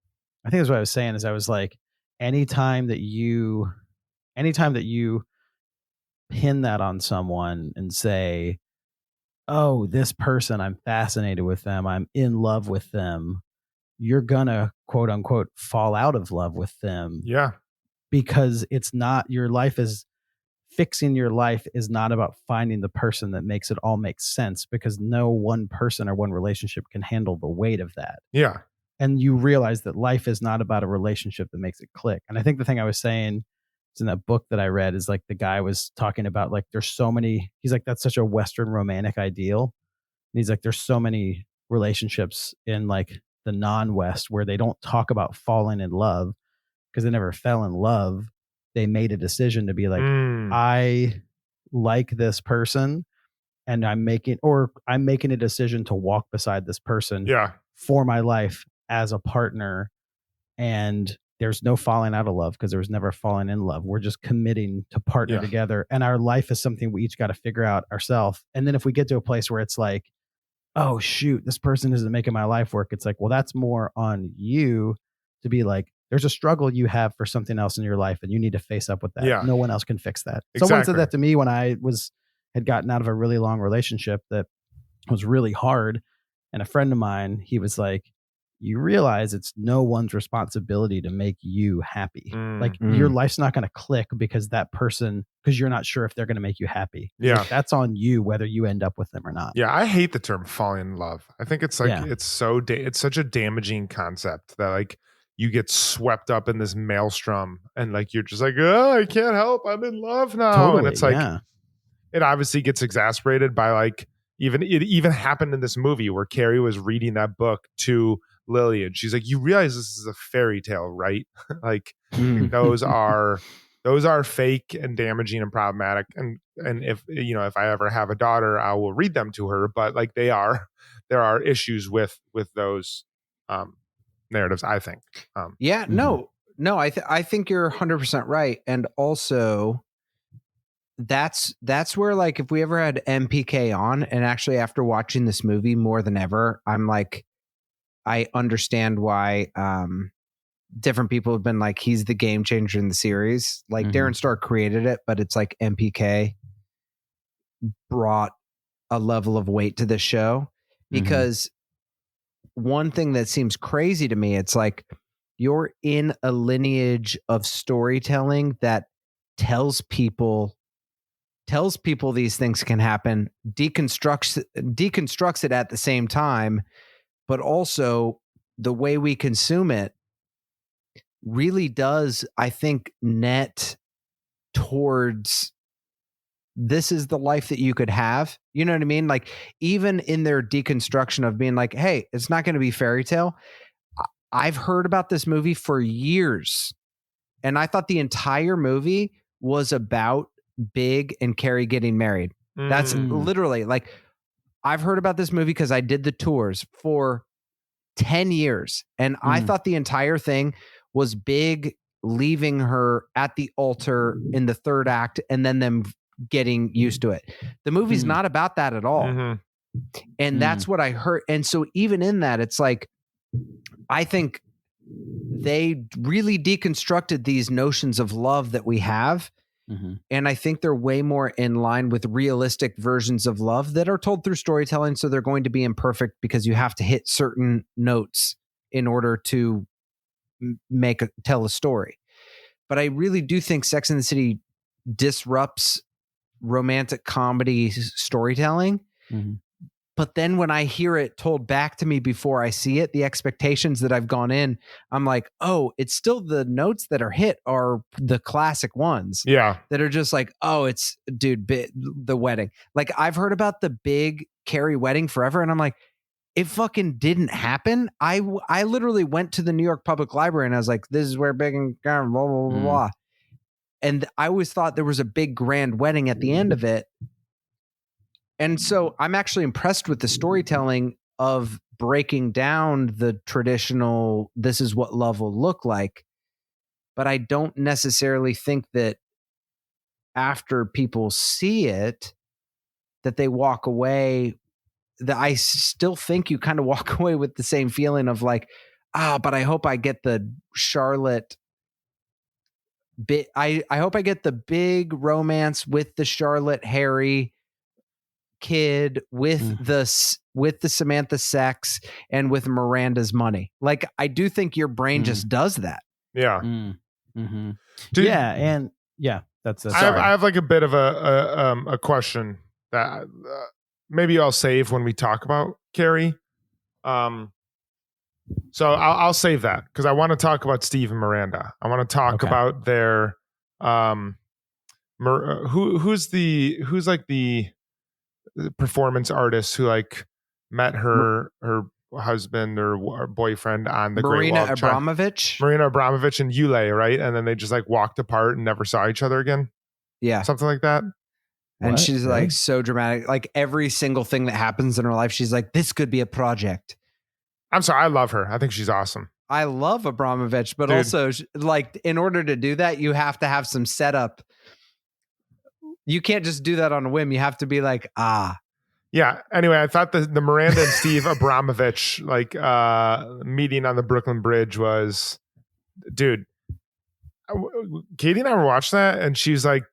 I think that's what I was saying is I was like, anytime that you pin that on someone and say, oh, this person, I'm fascinated with them, I'm in love with them, you're gonna quote unquote fall out of love with them. Yeah. Because fixing your life is not about finding the person that makes it all make sense, because no one person or one relationship can handle the weight of that. Yeah. And you realize that life is not about a relationship that makes it click. And I think the thing I was saying is in that book that I read is like, the guy was talking about like, there's so many, he's like, that's such a Western romantic ideal. And he's like, there's so many relationships in like the non-West where they don't talk about falling in love because they never fell in love. they made a decision to be like, I like this person and I'm making a decision to walk beside this person for my life as a partner. And there's no falling out of love because there was never falling in love. We're just committing to partner together. And our life is something we each got to figure out ourselves. And then if we get to a place where it's like, oh, shoot, this person isn't making my life work. It's like, well, that's more on you to be like, there's a struggle you have for something else in your life and you need to face up with that. Yeah. No one else can fix that. Exactly. Someone said that to me when I had gotten out of a really long relationship that was really hard. And a friend of mine, he was like, you realize it's no one's responsibility to make you happy. Like your life's not going to click because you're not sure if they're going to make you happy. Yeah. Like, that's on you, whether you end up with them or not. Yeah. I hate the term falling in love. I think it's like, it's such a damaging concept that like you get swept up in this maelstrom and like, you're just like, oh, I can't help. I'm in love now. Totally, and it's like, it obviously gets exasperated by like, it even happened in this movie where Carrie was reading that book to Lily and she's like, you realize this is a fairy tale, right? Like those are fake and damaging and problematic. And if I ever have a daughter, I will read them to her, but like there are issues with those narratives, I think. No, I think you're 100% right. And also that's where like, if we ever had MPK on, and actually after watching this movie more than ever, I'm like, I understand why different people have been like, he's the game changer in the series. Like Darren Star created it, but it's like MPK brought a level of weight to the show, because one thing that seems crazy to me, it's like you're in a lineage of storytelling that tells people these things can happen, deconstructs it at the same time, but also the way we consume it really does, I think, net towards this is the life that you could have. You know what I mean? Like even in their deconstruction of being like, hey, it's not going to be fairy tale. I've heard about this movie for years, and I thought the entire movie was about Big and Carrie getting married. That's literally like, I've heard about this movie because I did the tours for 10 years. And I thought the entire thing was Big leaving her at the altar in the third act and then them getting used to it. The movie's not about that at all. And that's what I heard. And so even in that, it's like, I think they really deconstructed these notions of love that we have. And I think they're way more in line with realistic versions of love that are told through storytelling. So they're going to be imperfect because you have to hit certain notes in order to tell a story. But I really do think Sex and the City disrupts romantic comedy storytelling. But then when I hear it told back to me before I see it, the expectations that I've gone in, I'm like, oh, it's still the notes that are hit are the classic ones. Yeah. That are just like, oh, it's the wedding. Like I've heard about the Big Carrie wedding forever. And I'm like, it fucking didn't happen. I literally went to the New York Public Library and I was like, this is where Big and blah, blah, blah, blah, blah. And I always thought there was a big grand wedding at the end of it. And so I'm actually impressed with the storytelling of breaking down the traditional, this is what love will look like. But I don't necessarily think that after people see it, that they walk away, that I still think you kind of walk away with the same feeling of like, but I hope I get the Charlotte bit. I hope I get the Big romance with the Charlotte Harry kid with the Samantha sex and with Miranda's money. Like I do think your brain just does that. Yeah. Dude, that's I have like a bit of a question that maybe I'll save when we talk about Carrie. So I'll save that because I want to talk about Steve and Miranda. I want to talk about their who's like the performance artist who like met her husband or boyfriend on the Great Marina Wall of China. Abramovich. Marina Abramovich and Yule, right? And then they just like walked apart and never saw each other again. Yeah. Something like that. And What? she's Really? like so dramatic. Like every single thing that happens in her life, she's like, this could be a project. I'm sorry. I love her. I think she's awesome. I love Abramovich, but Dude. also like in order to do that, you have to have some setup. You can't just do that on a whim. You have to be like, Yeah. Anyway, I thought the Miranda and Steve Abramovich like meeting on the Brooklyn Bridge was, dude. Katie and I were watching that, and she's like,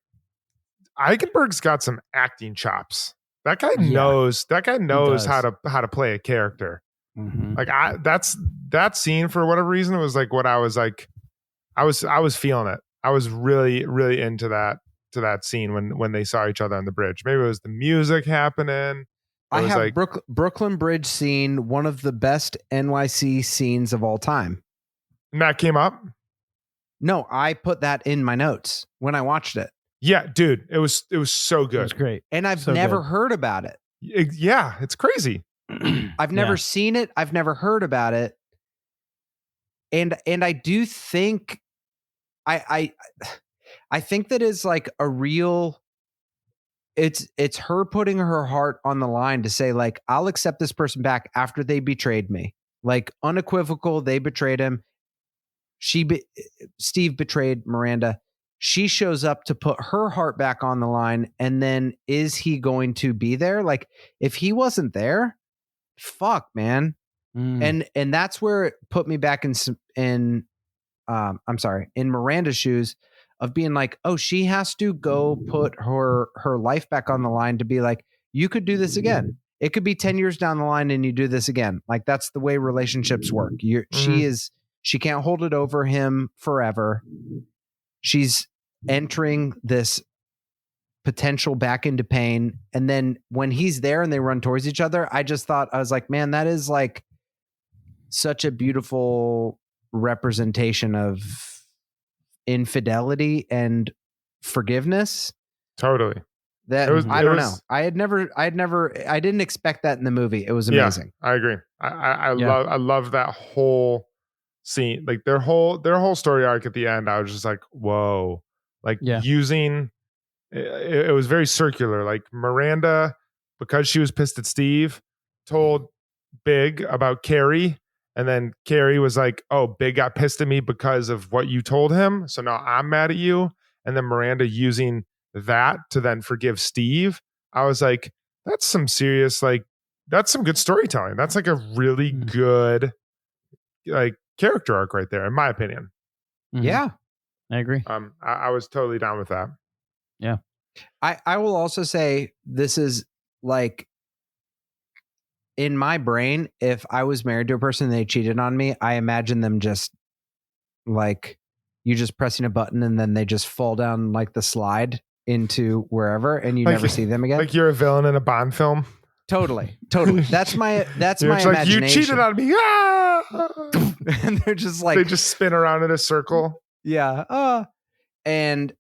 Eichenberg's got some acting chops. That guy knows. That guy knows how to play a character. Mhm. Like that scene for whatever reason was like what I was like. I was feeling it. I was really into that scene when they saw each other on the bridge. Maybe it was the music happening. I have like, Brooklyn Bridge scene, one of the best NYC scenes of all time. and that came up. No, I put that in my notes when I watched it. Yeah, dude, it was so It was good. great. And I've So never good. heard about it. Yeah, it's crazy. I've never Yeah. seen it. I've never heard about it. And I do think I think that is like a real it's her putting her heart on the line to say like, I'll accept this person back after they betrayed me. Like unequivocal, they betrayed him. Steve betrayed Miranda. She shows up to put her heart back on the line. And then is he going to be there? Like if he wasn't there, fuck, man. Mm. And that's where it put me back in Miranda's shoes of being like, oh, she has to go put her life back on the line to be like, you could do this again. It could be 10 years down the line and you do this again. Like that's the way relationships work. She can't hold it over him forever. She's entering this potential back into pain. And then when he's there and they run towards each other, I was like, man, that is like such a beautiful representation of infidelity and forgiveness. Totally. That It was- I it don't was- know. I didn't expect that in the movie. It was amazing. Yeah, I agree. I Yeah. love that whole scene. Like their whole story arc at the end. I was just like, whoa. Like using it was very circular. Like Miranda, because she was pissed at Steve, told Big about Carrie. And then Carrie was like, oh, Big got pissed at me because of what you told him. So now I'm mad at you. And then Miranda using that to then forgive Steve. I was like, that's some serious, like, that's some good storytelling. That's like a really good, like, character arc right there, in my opinion. Mhm. Yeah. I agree. I was totally down with that. I will also say this is like in my brain, if I was married to a person and they cheated on me, I imagine them just like you just pressing a button and then they just fall down like the slide into wherever and you Like- never see them again. Like you're a villain in a Bond film. Totally. That's my You're just like, imagination. you cheated on me. Ah! And they're just like They just spin around in a circle. yeah. And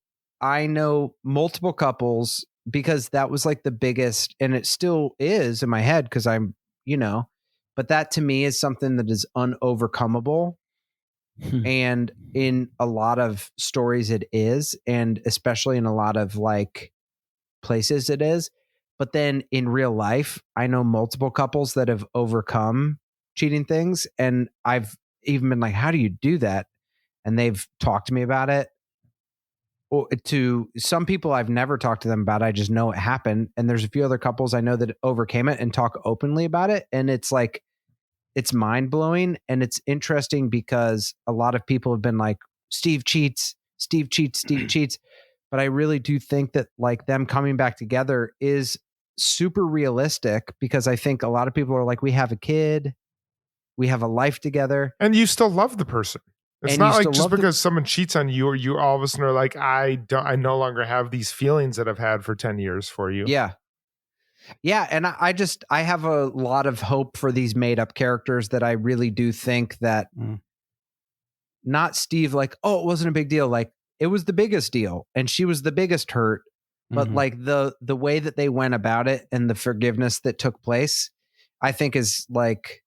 I know multiple couples because that was like the biggest, and it still is in my head because I'm, but that to me is something that is unovercomable. And in a lot of stories it is, and especially in a lot of like places it is. But then in real life, I know multiple couples that have overcome cheating things. And I've even been like, how do you do that? And they've talked to me about it. Or to some people, I've never talked to them about it. I just know it happened. And there's a few other couples I know that overcame it and talk openly about it. And it's like, it's mind blowing. And it's interesting because a lot of people have been like, Steve cheats. But I really do think that like them coming back together is super realistic because I think a lot of people are like, we have a kid, we have a life together. And you still love the person. It's And not you like still just love the- because someone cheats on you or you all of a sudden are like, I no longer have these feelings that I've had for 10 years for you. Yeah. Yeah. And I have a lot of hope for these made up characters that I really do think that not Steve, like, oh, it wasn't a big deal. Like it was the biggest deal and she was the biggest hurt. But like the way that they went about it and the forgiveness that took place, I think is like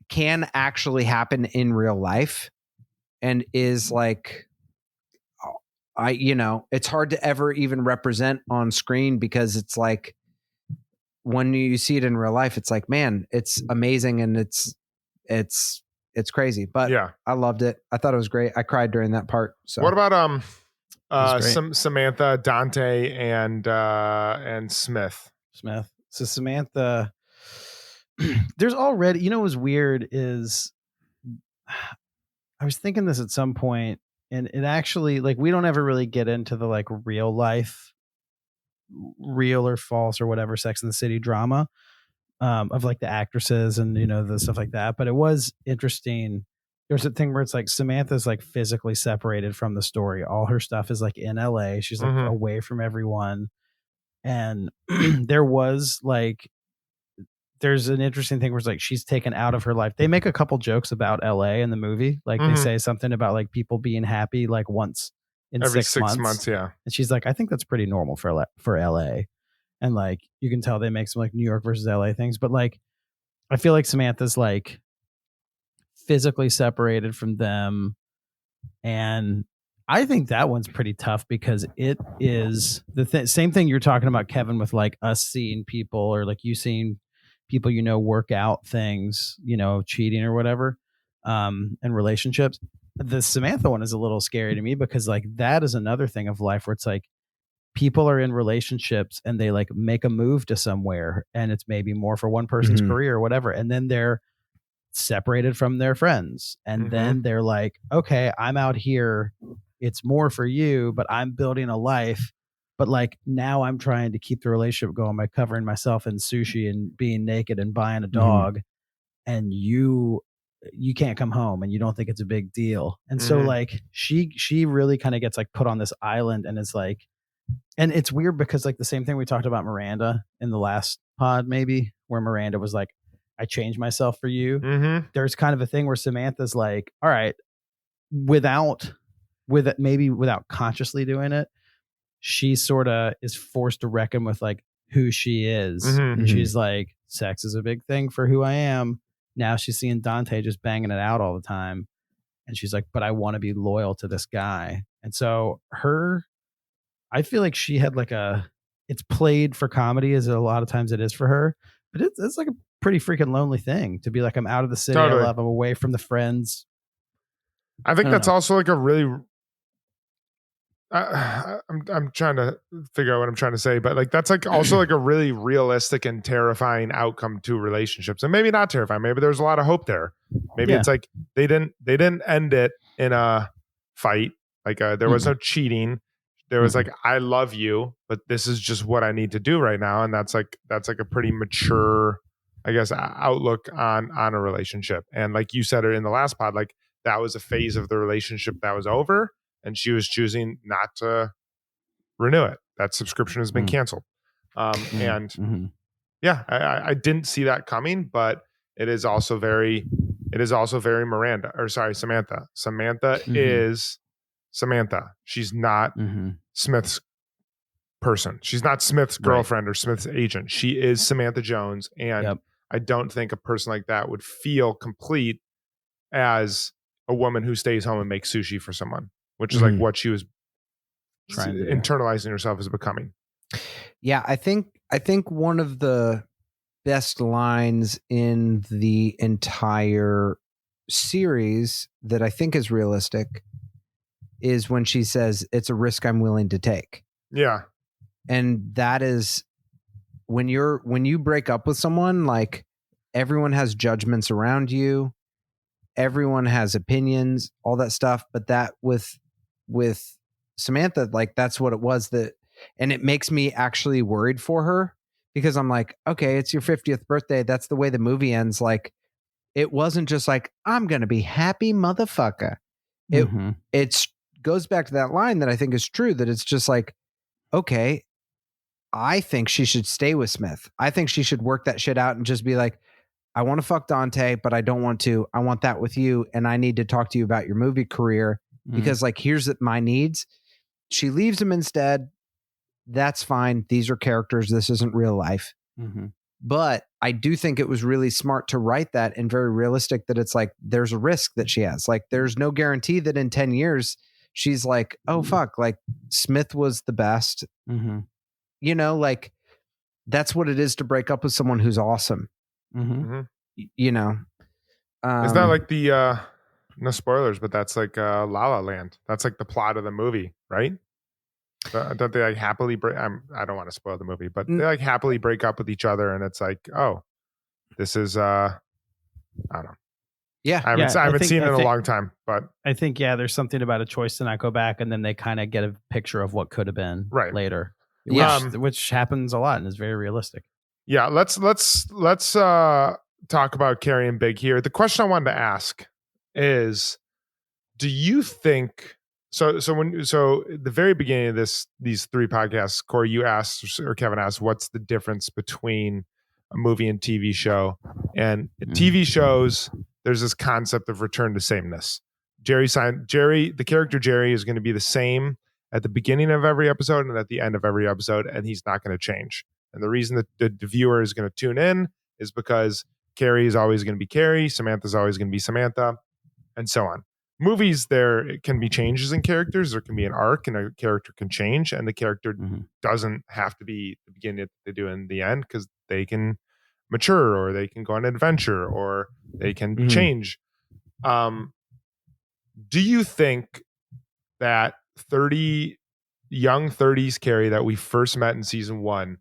can actually happen in real life and is like, it's hard to ever even represent on screen because it's like when you see it in real life, it's like, man, it's amazing and it's crazy. But Yeah. I loved it. I thought it was great. I cried during that part. So What about That's great. Samantha, Dante, and Smith? So Samantha, there's already, what was weird is I was thinking this at some point, and it actually, like, we don't ever really get into the like real life, real or false or whatever Sex and the City drama of like the actresses and the stuff like that. But it was interesting. There's a thing where it's like Samantha's like physically separated from the story. All her stuff is like in LA. She's like away from everyone. And there was like, there's an interesting thing where it's like she's taken out of her life. They make a couple jokes about LA in the movie. Like they say something about like people being happy like once in every 6 months. Yeah. And she's like, I think that's pretty normal for LA. And like you can tell they make some like New York versus LA things. But like I feel like Samantha's like physically separated from them. And I think that one's pretty tough because it is the same thing you're talking about, Kevin, with like us seeing people or like you seeing people, work out things, cheating or whatever, and relationships. The Samantha one is a little scary to me because like that is another thing of life where it's like people are in relationships and they like make a move to somewhere and it's maybe more for one person's career or whatever. And then they're separated from their friends. And then they're like, okay, I'm out here. It's more for you, but I'm building a life. But like now I'm trying to keep the relationship going by covering myself in sushi and being naked and buying a dog. And you can't come home and you don't think it's a big deal. And so like she really kind of gets like put on this island and is like, and it's weird because like the same thing we talked about Miranda in the last pod, maybe where Miranda was like, I changed myself for you. There's kind of a thing where Samantha's like, all right, without consciously doing it, she sort of is forced to reckon with like who she is. And she's like, sex is a big thing for who I am. Now she's seeing Dante just banging it out all the time. And she's like, but I want to be loyal to this guy. And so I feel like she had like it's played for comedy as a lot of times it is for her, but it's like a pretty freaking lonely thing to be like, I'm out of the city. Totally. I'm away from the friends. I think that's also like a really, I'm trying to figure out what I'm trying to say, but like, that's like also like a really realistic and terrifying outcome to relationships, and maybe not terrifying. Maybe there's a lot of hope there. Maybe it's like, they didn't end it in a fight. Like there was no cheating. There was like, I love you, but this is just what I need to do right now. And that's like a pretty mature, I guess, outlook on a relationship. And like you said it in the last pod, like that was a phase of the relationship that was over and she was choosing not to renew it. That subscription has been canceled. And yeah, I didn't see that coming, but it is also very Samantha. Samantha is Samantha. She's not Smith's person. She's not Smith's girlfriend or Smith's agent. She is Samantha Jones. And I don't think a person like that would feel complete as a woman who stays home and makes sushi for someone, which is like what she was trying to internalizing herself as becoming. Yeah, I think one of the best lines in the entire series that I think is realistic is when she says, it's a risk I'm willing to take. Yeah. And that is when you break up with someone, like everyone has judgments around you. Everyone has opinions, all that stuff. But that with Samantha, like that's what it was and it makes me actually worried for her because I'm like, okay, it's your 50th birthday. That's the way the movie ends. Like it wasn't just like, I'm going to be happy motherfucker. It goes back to that line that I think is true, that it's just like, okay, I think she should stay with Smith. I think she should work that shit out and just be like, I want to fuck Dante, but I don't want to. I want that with you. And I need to talk to you about your movie career because like, here's my needs. She leaves him instead. That's fine. These are characters. This isn't real life. But I do think it was really smart to write that and very realistic that it's like there's a risk that she has. Like there's no guarantee that in 10 years she's like, oh fuck, like Smith was the best. Mm-hmm. You know, like that's what it is to break up with someone who's awesome. Mm-hmm. You know, Is that like the no spoilers, but that's like La La Land. That's like the plot of the movie, right? Don't they like happily break? I don't want to spoil the movie, but they like happily break up with each other, and it's like, oh, this is I don't know. Yeah, I haven't seen it in a long time, but I think there's something about a choice to not go back, and then they kind of get a picture of what could have been later. Which happens a lot and is very realistic. Yeah, let's talk about Carrie and Big here. The question I wanted to ask is, do you think so at the very beginning of these three podcasts, Cory, you asked, or Kevin asked, what's the difference between a movie and TV show? And TV shows, there's this concept of return to sameness. The character Jerry is going to be the same at the beginning of every episode and at the end of every episode, and he's not going to change. And the reason that the viewer is going to tune in is because Carrie is always going to be Carrie, Samantha's always going to be Samantha, and so on. Movies, there can be changes in characters. There can be an arc, and a character can change, and the character doesn't have to be the beginning that they do in the end, because they can mature, or they can go on an adventure, or they can change. Do you think that young 30s Carrie that we first met in season 1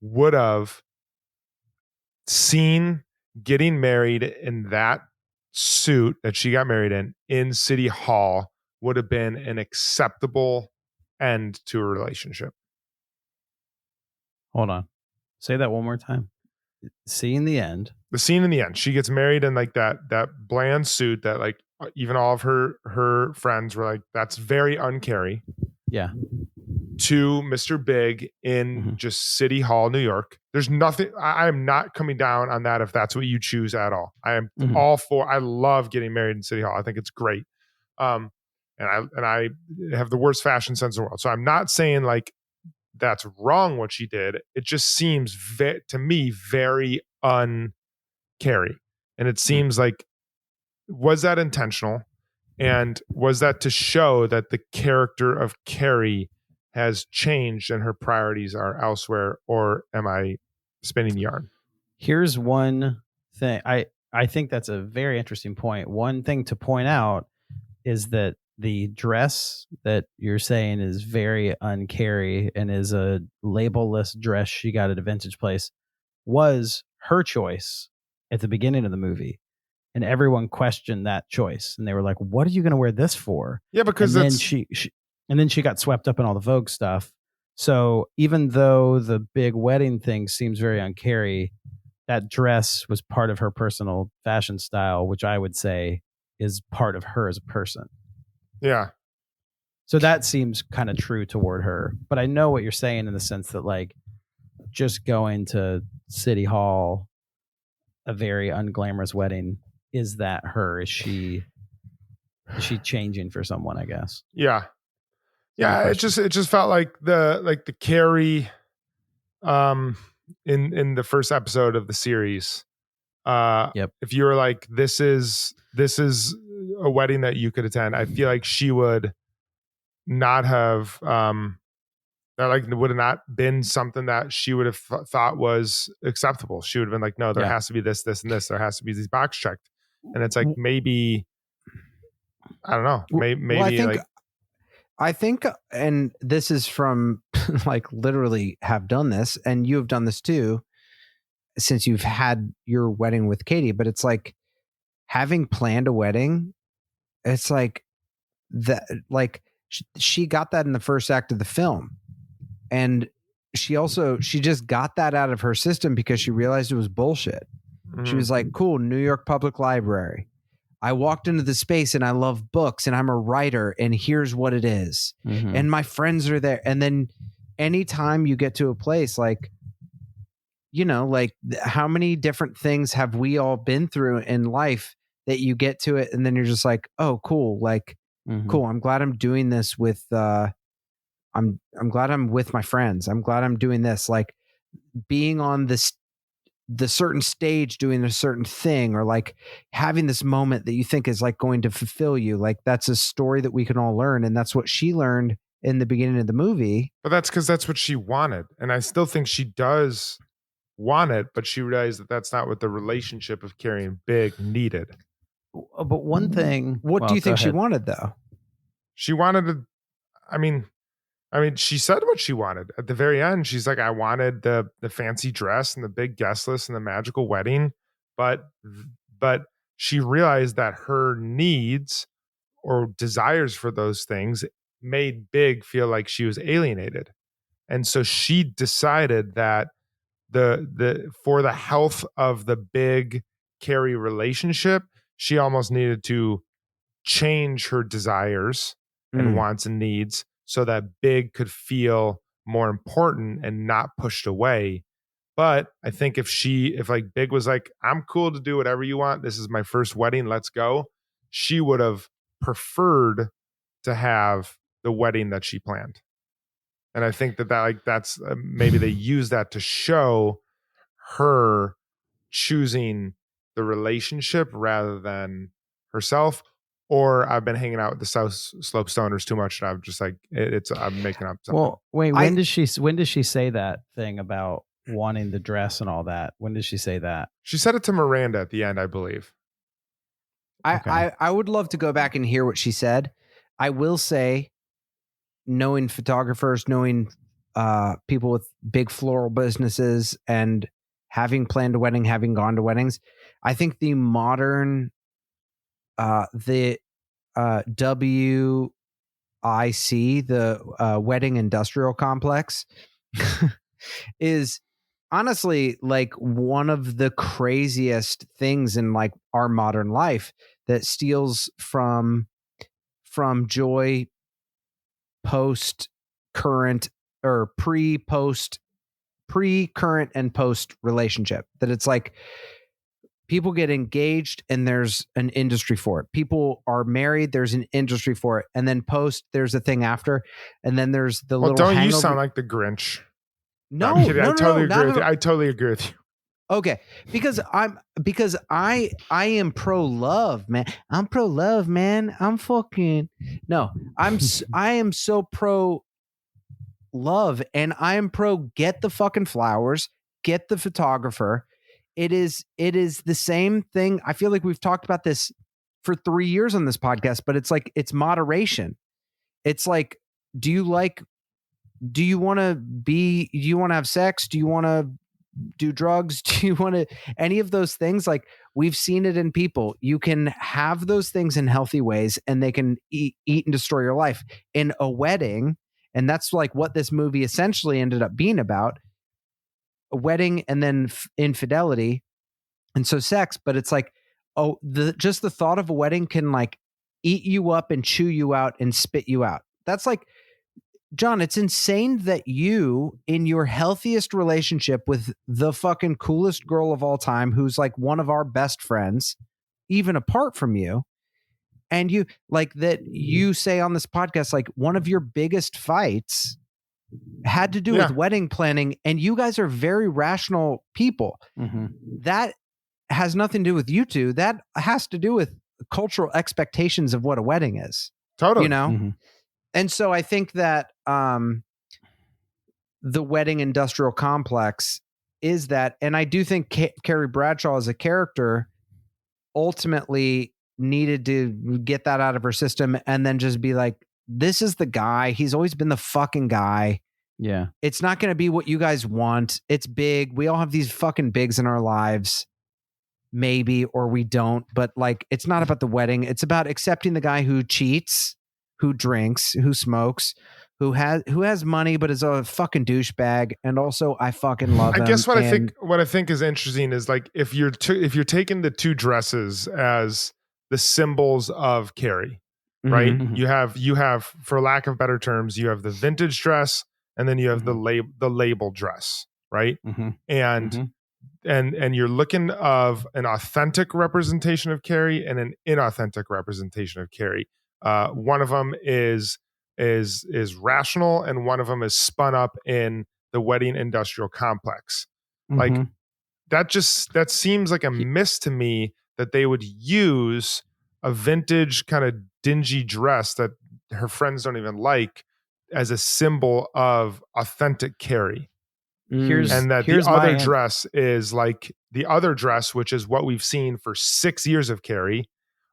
would have seen getting married in that suit that she got married in City Hall would have been an acceptable end to a relationship? Hold on. Say that one more time. The scene in the end. She gets married in like that bland suit that like even all of her friends were like, that's very un-Carrie. Yeah. To Mr. Big in just City Hall, New York. There's nothing. I'm not coming down on that if that's what you choose at all. I am all for. I love getting married in City Hall. I think it's great. And I have the worst fashion sense in the world. So I'm not saying like that's wrong what she did. It just seems to me very un-Carrie, and it seems like, was that intentional? And was that to show that the character of Carrie has changed and her priorities are elsewhere, or am I spinning yarn? Here's one thing. I think that's a very interesting point. One thing to point out is that the dress that you're saying is very un-Carrie and is a label-less dress she got at a vintage place was her choice at the beginning of the movie. And everyone questioned that choice. And they were like, what are you going to wear this for? Yeah, because then she got swept up in all the Vogue stuff. So even though the big wedding thing seems very un-Carrie, that dress was part of her personal fashion style, which I would say is part of her as a person. Yeah. So that seems kind of true toward her. But I know what you're saying in the sense that like just going to City Hall, a very unglamorous wedding, is that her? Is she changing for someone, I guess? Yeah. Yeah, it just felt like the Carrie in the first episode of the series. If you were like, this is a wedding that you could attend, I feel like she would not have that would have not been something that she would have thought was acceptable. She would have been like, no, there has to be this, and this. There has to be these box checked. And it's like, maybe, I don't know. Maybe I think, and this is from like literally have done this, and you have done this too, since you've had your wedding with Katie, but it's like having planned a wedding. It's like that, like she got that in the first act of the film. And she just got that out of her system because she realized it was bullshit. She was like, cool, New York Public Library. I walked into the space and I love books and I'm a writer and here's what it is. And my friends are there. And then anytime you get to a place like, you know, like how many different things have we all been through in life that you get to it and then you're just like, oh, cool. Like, cool. I'm glad I'm doing this with, I'm glad I'm with my friends. I'm glad I'm doing this. Like being on this the certain stage doing a certain thing, or like having this moment that you think is like going to fulfill you. Like that's a story that we can all learn. And that's what she learned in the beginning of the movie. But that's because that's what she wanted. And I still think she does want it, but she realized that that's not what the relationship of Carrie and Big needed. But one thing. What do you think she wanted? wanted though? She wanted to, I mean, she said what she wanted at the very end. She's like, I wanted the fancy dress and the big guest list and the magical wedding, but she realized that her needs or desires for those things made Big feel like she was alienated, and so she decided that for the health of the Big Carrie relationship, she almost needed to change her desires and wants and needs so that Big could feel more important and not pushed away. But I think if like Big was like, I'm cool to do whatever you want, this is my first wedding, let's go, she would have preferred to have the wedding that she planned. And I think that's maybe they use that to show her choosing the relationship rather than herself. Or I've been hanging out with the South Slope Stoners too much, and I'm just like, I'm making up something. Well, wait, when does she say that thing about wanting the dress and all that? When did she say that? She said it to Miranda at the end, I believe. I would love to go back and hear what she said. I will say, knowing photographers, knowing people with big floral businesses, and having planned a wedding, having gone to weddings, I think the modern the WIC, the Wedding Industrial Complex, is honestly like one of the craziest things in like our modern life that steals from joy post current or pre current and post relationship. That it's like people get engaged and there's an industry for it. People are married, there's an industry for it. And then post, there's a thing after. And then there's the little don't hangover. You sound like the Grinch. No, I'm kidding. no, I totally no, agree with you. I totally agree with you. Okay, because I am pro love, man. I'm pro love, man. I'm I am so pro love, and I am pro get the fucking flowers, get the photographer. It is the same thing. I feel like we've talked about this for 3 years on this podcast, but it's like, it's moderation. It's like, do you want to have sex? Do you want to do drugs? Do you want to any of those things? Like, we've seen it in people. You can have those things in healthy ways and they can eat and destroy your life. In a wedding, and that's like what this movie essentially ended up being about, a wedding and then infidelity, and so sex. But it's like, just the thought of a wedding can like eat you up and chew you out and spit you out. That's like, John, it's insane that you, in your healthiest relationship with the fucking coolest girl of all time, who's like one of our best friends, even apart from you, and you like that, you say on this podcast, like one of your biggest fights had to do with wedding planning, and you guys are very rational people. Mm-hmm. That has nothing to do with you two. That has to do with cultural expectations of what a wedding is. Totally. You know? Mm-hmm. And so I think that the Wedding Industrial Complex is that. And I do think Carrie Bradshaw as a character ultimately needed to get that out of her system and then just be like, this is the guy. He's always been the fucking guy. Yeah. It's not going to be what you guys want. It's Big. We all have these fucking bigs in our lives. Maybe, or we don't. But like, it's not about the wedding. It's about accepting the guy who cheats, who drinks, who smokes, who has money but is a fucking douchebag, and also I fucking love him. I guess what I think is interesting is like, if you're taking the two dresses as the symbols of Carrie, right? Mm-hmm. You have, for lack of better terms, you have the vintage dress, and then you have mm-hmm. the label dress, right? Mm-hmm. And mm-hmm. and you're looking of an authentic representation of Carrie and an inauthentic representation of Carrie. One of them is rational, and one of them is spun up in the Wedding Industrial Complex. Mm-hmm. Like, that seems like a miss to me that they would use a vintage kind of dingy dress that her friends don't even like as a symbol of authentic Carrie. And that the other dress is like the other dress, which is what we've seen for 6 years of Carrie,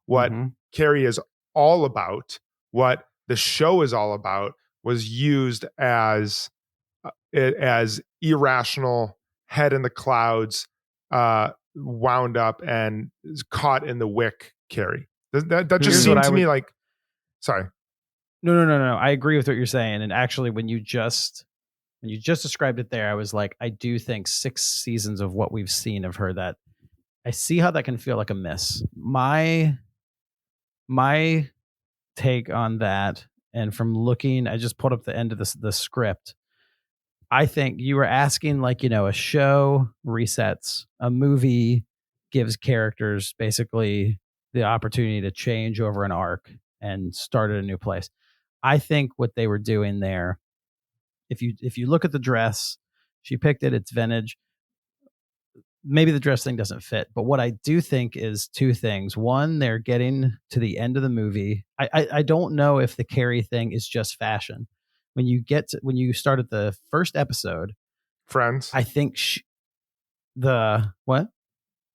what Carrie is all about, what the show is all about, was used as irrational, head in the clouds, wound up and is caught in the wick Carrie. That just seemed to me like, sorry. No. I agree with what you're saying. And actually, when you just described it there, I was like, I do think 6 seasons of what we've seen of her, that I see how that can feel like a miss. My take on that, and from looking, I just pulled up the end of the script. I think you were asking, like, a show resets, a movie gives characters basically the opportunity to change over an arc and start at a new place. I think what they were doing there, if you look at the dress, she picked it, it's vintage. Maybe the dress thing doesn't fit, but what I do think is 2 things. One, they're getting to the end of the movie. I don't know if the Carrie thing is just fashion. When you start at the first episode, Friends, I think the what?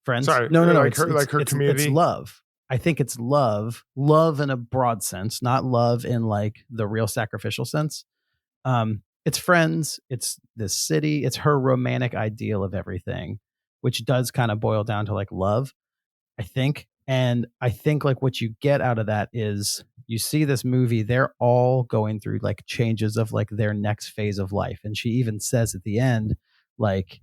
Friends? Sorry, no. Like her community. It's love. I think it's love in a broad sense, not love in like the real sacrificial sense. It's friends. It's this city. It's her romantic ideal of everything, which does kind of boil down to like love, I think. And I think like what you get out of that is you see this movie, they're all going through like changes of like their next phase of life. And she even says at the end, like,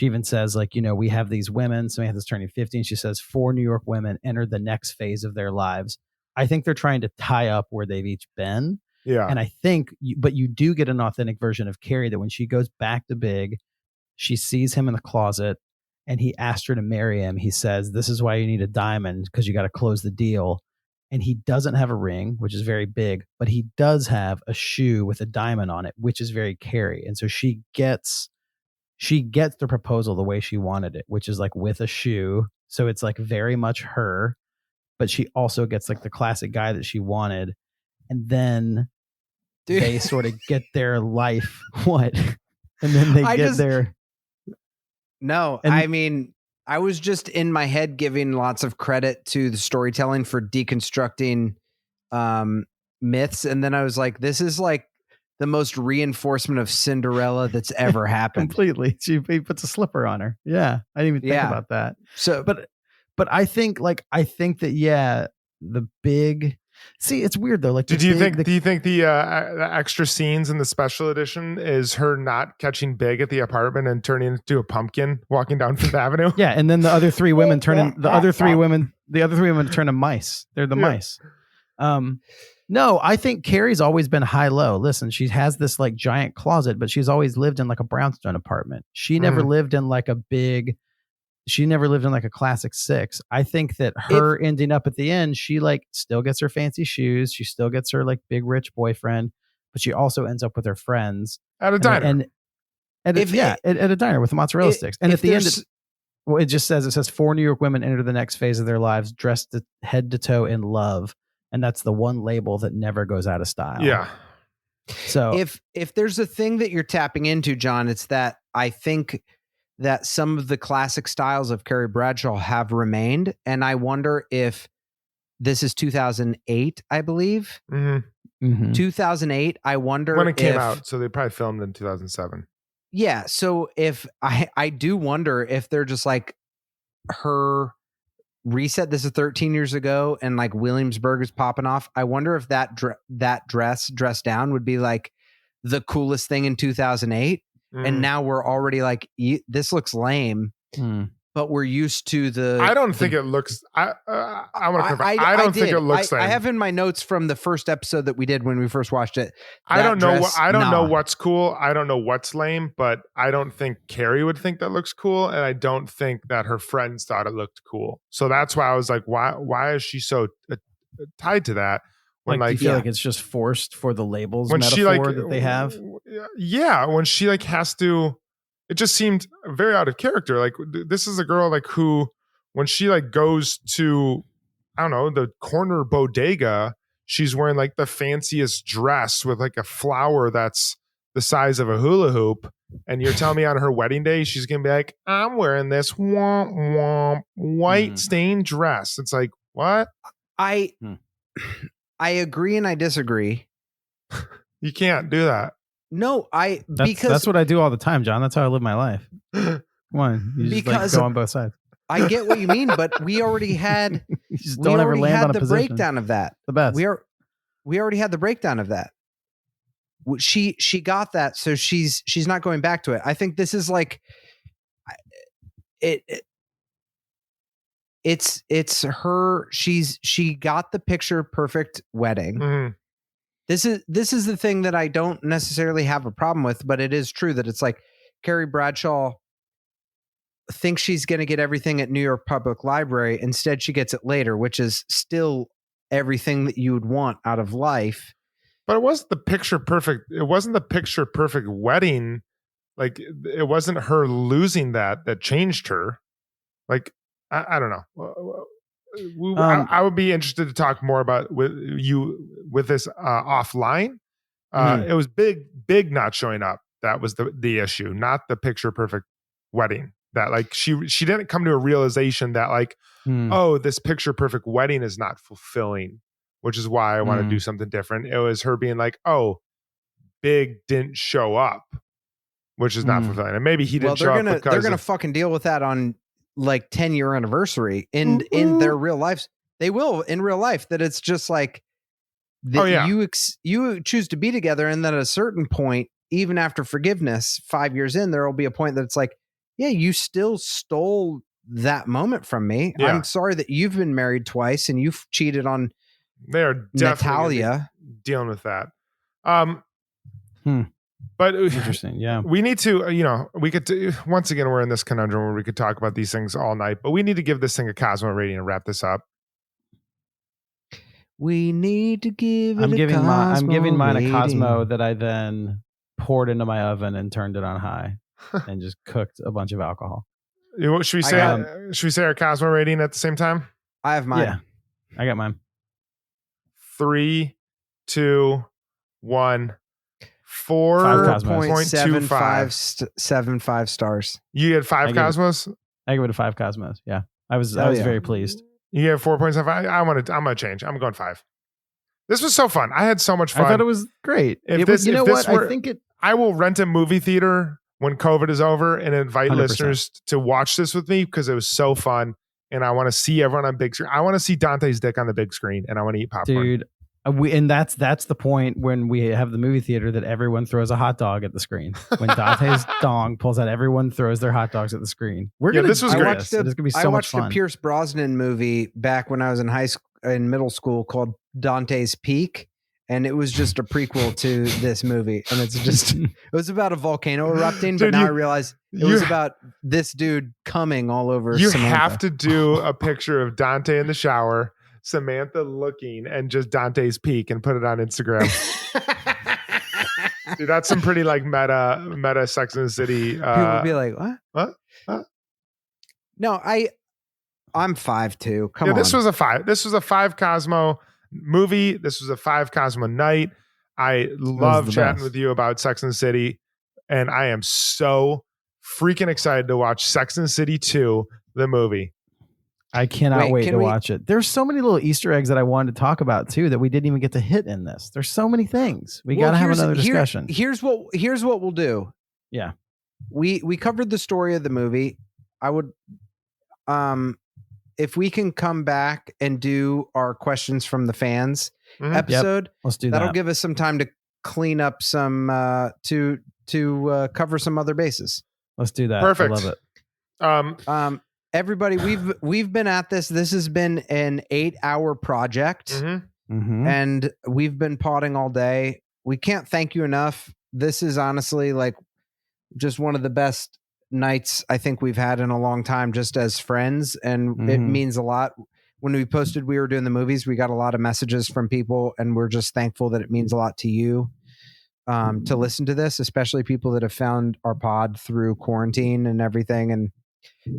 we have these women, Samantha's turning 50, and she says 4 New York women entered the next phase of their lives. I think they're trying to tie up where they've each been. Yeah. And I think, but you do get an authentic version of Carrie that when she goes back to Big, she sees him in the closet and he asked her to marry him. He says, this is why you need a diamond, because you got to close the deal. And he doesn't have a ring, which is very big, but he does have a shoe with a diamond on it, which is very Carrie. And so she gets the proposal the way she wanted it, which is like with a shoe. So it's like very much her, but she also gets like the classic guy that she wanted. And then they sort of get their life. What? And then they get their. No, I mean, I was just in my head giving lots of credit to the storytelling for deconstructing myths. And then I was like, this is like the most reinforcement of Cinderella that's ever happened. Completely. He puts a slipper on her. Yeah. I didn't even think about that. So, but I think that, yeah, the Big. See, it's weird though. Like, do you think the extra scenes in the special edition is her not catching Big at the apartment and turning into a pumpkin walking down Fifth Avenue? Yeah, and then the other 3 women turn the other 3 women turn to mice. They're the mice. No, I think Carrie's always been high-low. Listen, she has this like giant closet, but she's always lived in like a brownstone apartment. She never lived in like she never lived in like a classic 6. I think that her ending up at the end, she like still gets her fancy shoes. She still gets her like big rich boyfriend, but she also ends up with her friends at a diner. At a diner with the mozzarella sticks. And at the end, it says 4 New York women enter the next phase of their lives dressed head to toe in love. And that's the one label that never goes out of style. Yeah. So if there's a thing that you're tapping into, John, it's that I think that some of the classic styles of Carrie Bradshaw have remained. And I wonder if this is 2008, I believe. 2008. I wonder when it came out. So they probably filmed in 2007. Yeah. So if I do wonder if they're just like her reset. This is 13 years ago. And like Williamsburg is popping off. I wonder if that dress down would be like the coolest thing in 2008. And now we're already like, this looks lame, but we're used to the. I don't think it looks. I want to confirm. I don't think it looks lame. I have in my notes from the first episode that we did when we first watched it. I don't know. I don't know what's cool. I don't know what's lame, but I don't think Carrie would think that looks cool, and I don't think that her friends thought it looked cool. So that's why I was like, why is she so tied to that? When do you feel like it's just forced for the labels metaphor that they have? Yeah, when she like has to it just seemed very out of character. Like this is a girl like who, when she like goes to, I don't know, the corner bodega, she's wearing like the fanciest dress with like a flower that's the size of a hula hoop. And you're telling me on her wedding day, she's going to be like, I'm wearing this womp womp white stained dress. It's like, what? I agree and I disagree. You can't do that. No, that's what I do all the time, John. That's how I live my life. Come on. You just like go on both sides. I get what you mean, but we already had You just don't ever land on a the position. breakdown of that. The best. We already had the breakdown of that. She got that, so she's not going back to it. I think this is like it's her. She got the picture perfect wedding. Mm-hmm. This is the thing that I don't necessarily have a problem with, but it is true that it's like Carrie Bradshaw thinks she's going to get everything at New York Public Library. Instead, she gets it later, which is still everything that you would want out of life. But it wasn't the picture perfect. It wasn't the picture perfect wedding. Like it wasn't her losing that changed her. Like I don't know. I would be interested to talk more about with this offline. It was big not showing up. That was the issue, not the picture perfect wedding. That like she didn't come to a realization that like, oh, this picture perfect wedding is not fulfilling, which is why I want to do something different. It was her being like, oh, Big didn't show up, which is not fulfilling. And maybe he didn't show up because they're gonna fucking deal with that on like 10-year anniversary in their real lives. They will in real life, that it's just like you choose to be together, and then at a certain point, even after forgiveness, 5 years in, there will be a point that it's like, yeah, you still stole that moment from me. Yeah. I'm sorry that you've been married twice and you've cheated on they are definitely Natalia dealing with that. But interesting. Yeah. We need to, we could, once again, we're in this conundrum where we could talk about these things all night, but we need to give this thing a Cosmo rating and wrap this up. We need to give it I'm giving mine rating. a Cosmo that I then poured into my oven and turned it on high and just cooked a bunch of alcohol. Should we say our Cosmo rating at the same time? I have mine. Yeah, I got mine. 3, 2, 1. 4.75 stars. You had 5 Cosmos? I give it a 5 Cosmos. Yeah. I was very pleased. You have 4.75? I'm gonna change. I'm going 5. This was so fun. I had so much fun. I thought it was great. I will rent a movie theater when COVID is over and invite 100%. listeners to watch this with me because it was so fun. And I want to see everyone on big screen. I want to see Dante's dick on the big screen, and I want to eat popcorn. Dude, and that's the point when we have the movie theater that everyone throws a hot dog at the screen. When Dante's dong pulls out, everyone throws their hot dogs at the screen. This was great. It's going to be so much fun. I watched a Pierce Brosnan movie back when I was in middle school called Dante's Peak, and it was just a prequel to this movie. And it was about a volcano erupting, but now I realize it was about this dude coming all over Samantha. You have to do a picture of Dante in the shower, Samantha looking, and just Dante's Peak, and put it on Instagram. Dude, that's some pretty like meta Sex and the City. People would be like, what? No, I'm 5 too. Come on. This was a 5. This was a 5 Cosmo movie. This was a 5 Cosmo night. I love chatting with you about Sex and the City, and I am so freaking excited to watch Sex and the City 2, the movie. I cannot wait to watch it. There's so many little Easter eggs that I wanted to talk about too that we didn't even get to hit in this. There's so many things. We got to have another discussion. Here's what we'll do. Yeah. We covered the story of the movie. I would if we can come back and do our questions from the fans episode, let's do that. That'll give us some time to clean up some to cover some other bases. Let's do that. Perfect. I love it. Everybody, we've been at this. This has been an 8-hour project, and we've been potting all day. We can't thank you enough. This is honestly like just one of the best nights I think we've had in a long time, just as friends, and it means a lot. When we posted we were doing the movies, we got a lot of messages from people, and we're just thankful that it means a lot to you. to listen to this, especially people that have found our pod through quarantine and everything.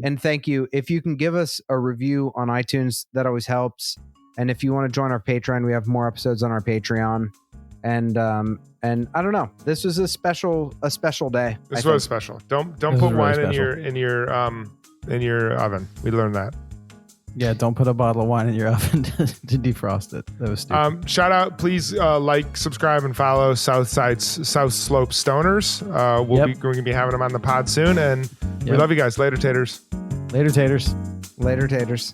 And thank you. If you can give us a review on iTunes, that always helps. And if you want to join our Patreon, we have more episodes on our Patreon. And I don't know. This was a special day. This was special. Don't put really wine special. in your oven. We learned that. Yeah, don't put a bottle of wine in your oven to defrost it. That was stupid. Shout out, please like, subscribe, and follow South Slope Stoners. We're going to be having them on the pod soon, and we love you guys. Later, taters. Later, taters. Later, taters.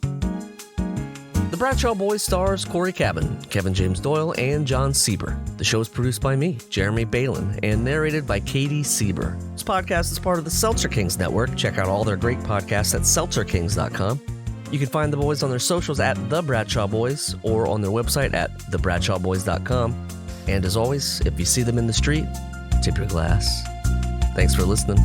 The Bradshaw Boys stars Cory Cavin, Kevin James Doyle, and Jon Sieber. The show is produced by me, Jeremy Balon, and narrated by Katie Sieber. This podcast is part of the Seltzer Kings Network. Check out all their great podcasts at seltzerkings.com. You can find the boys on their socials at The Bradshaw Boys or on their website at thebradshawboys.com. And as always, if you see them in the street, tip your glass. Thanks for listening.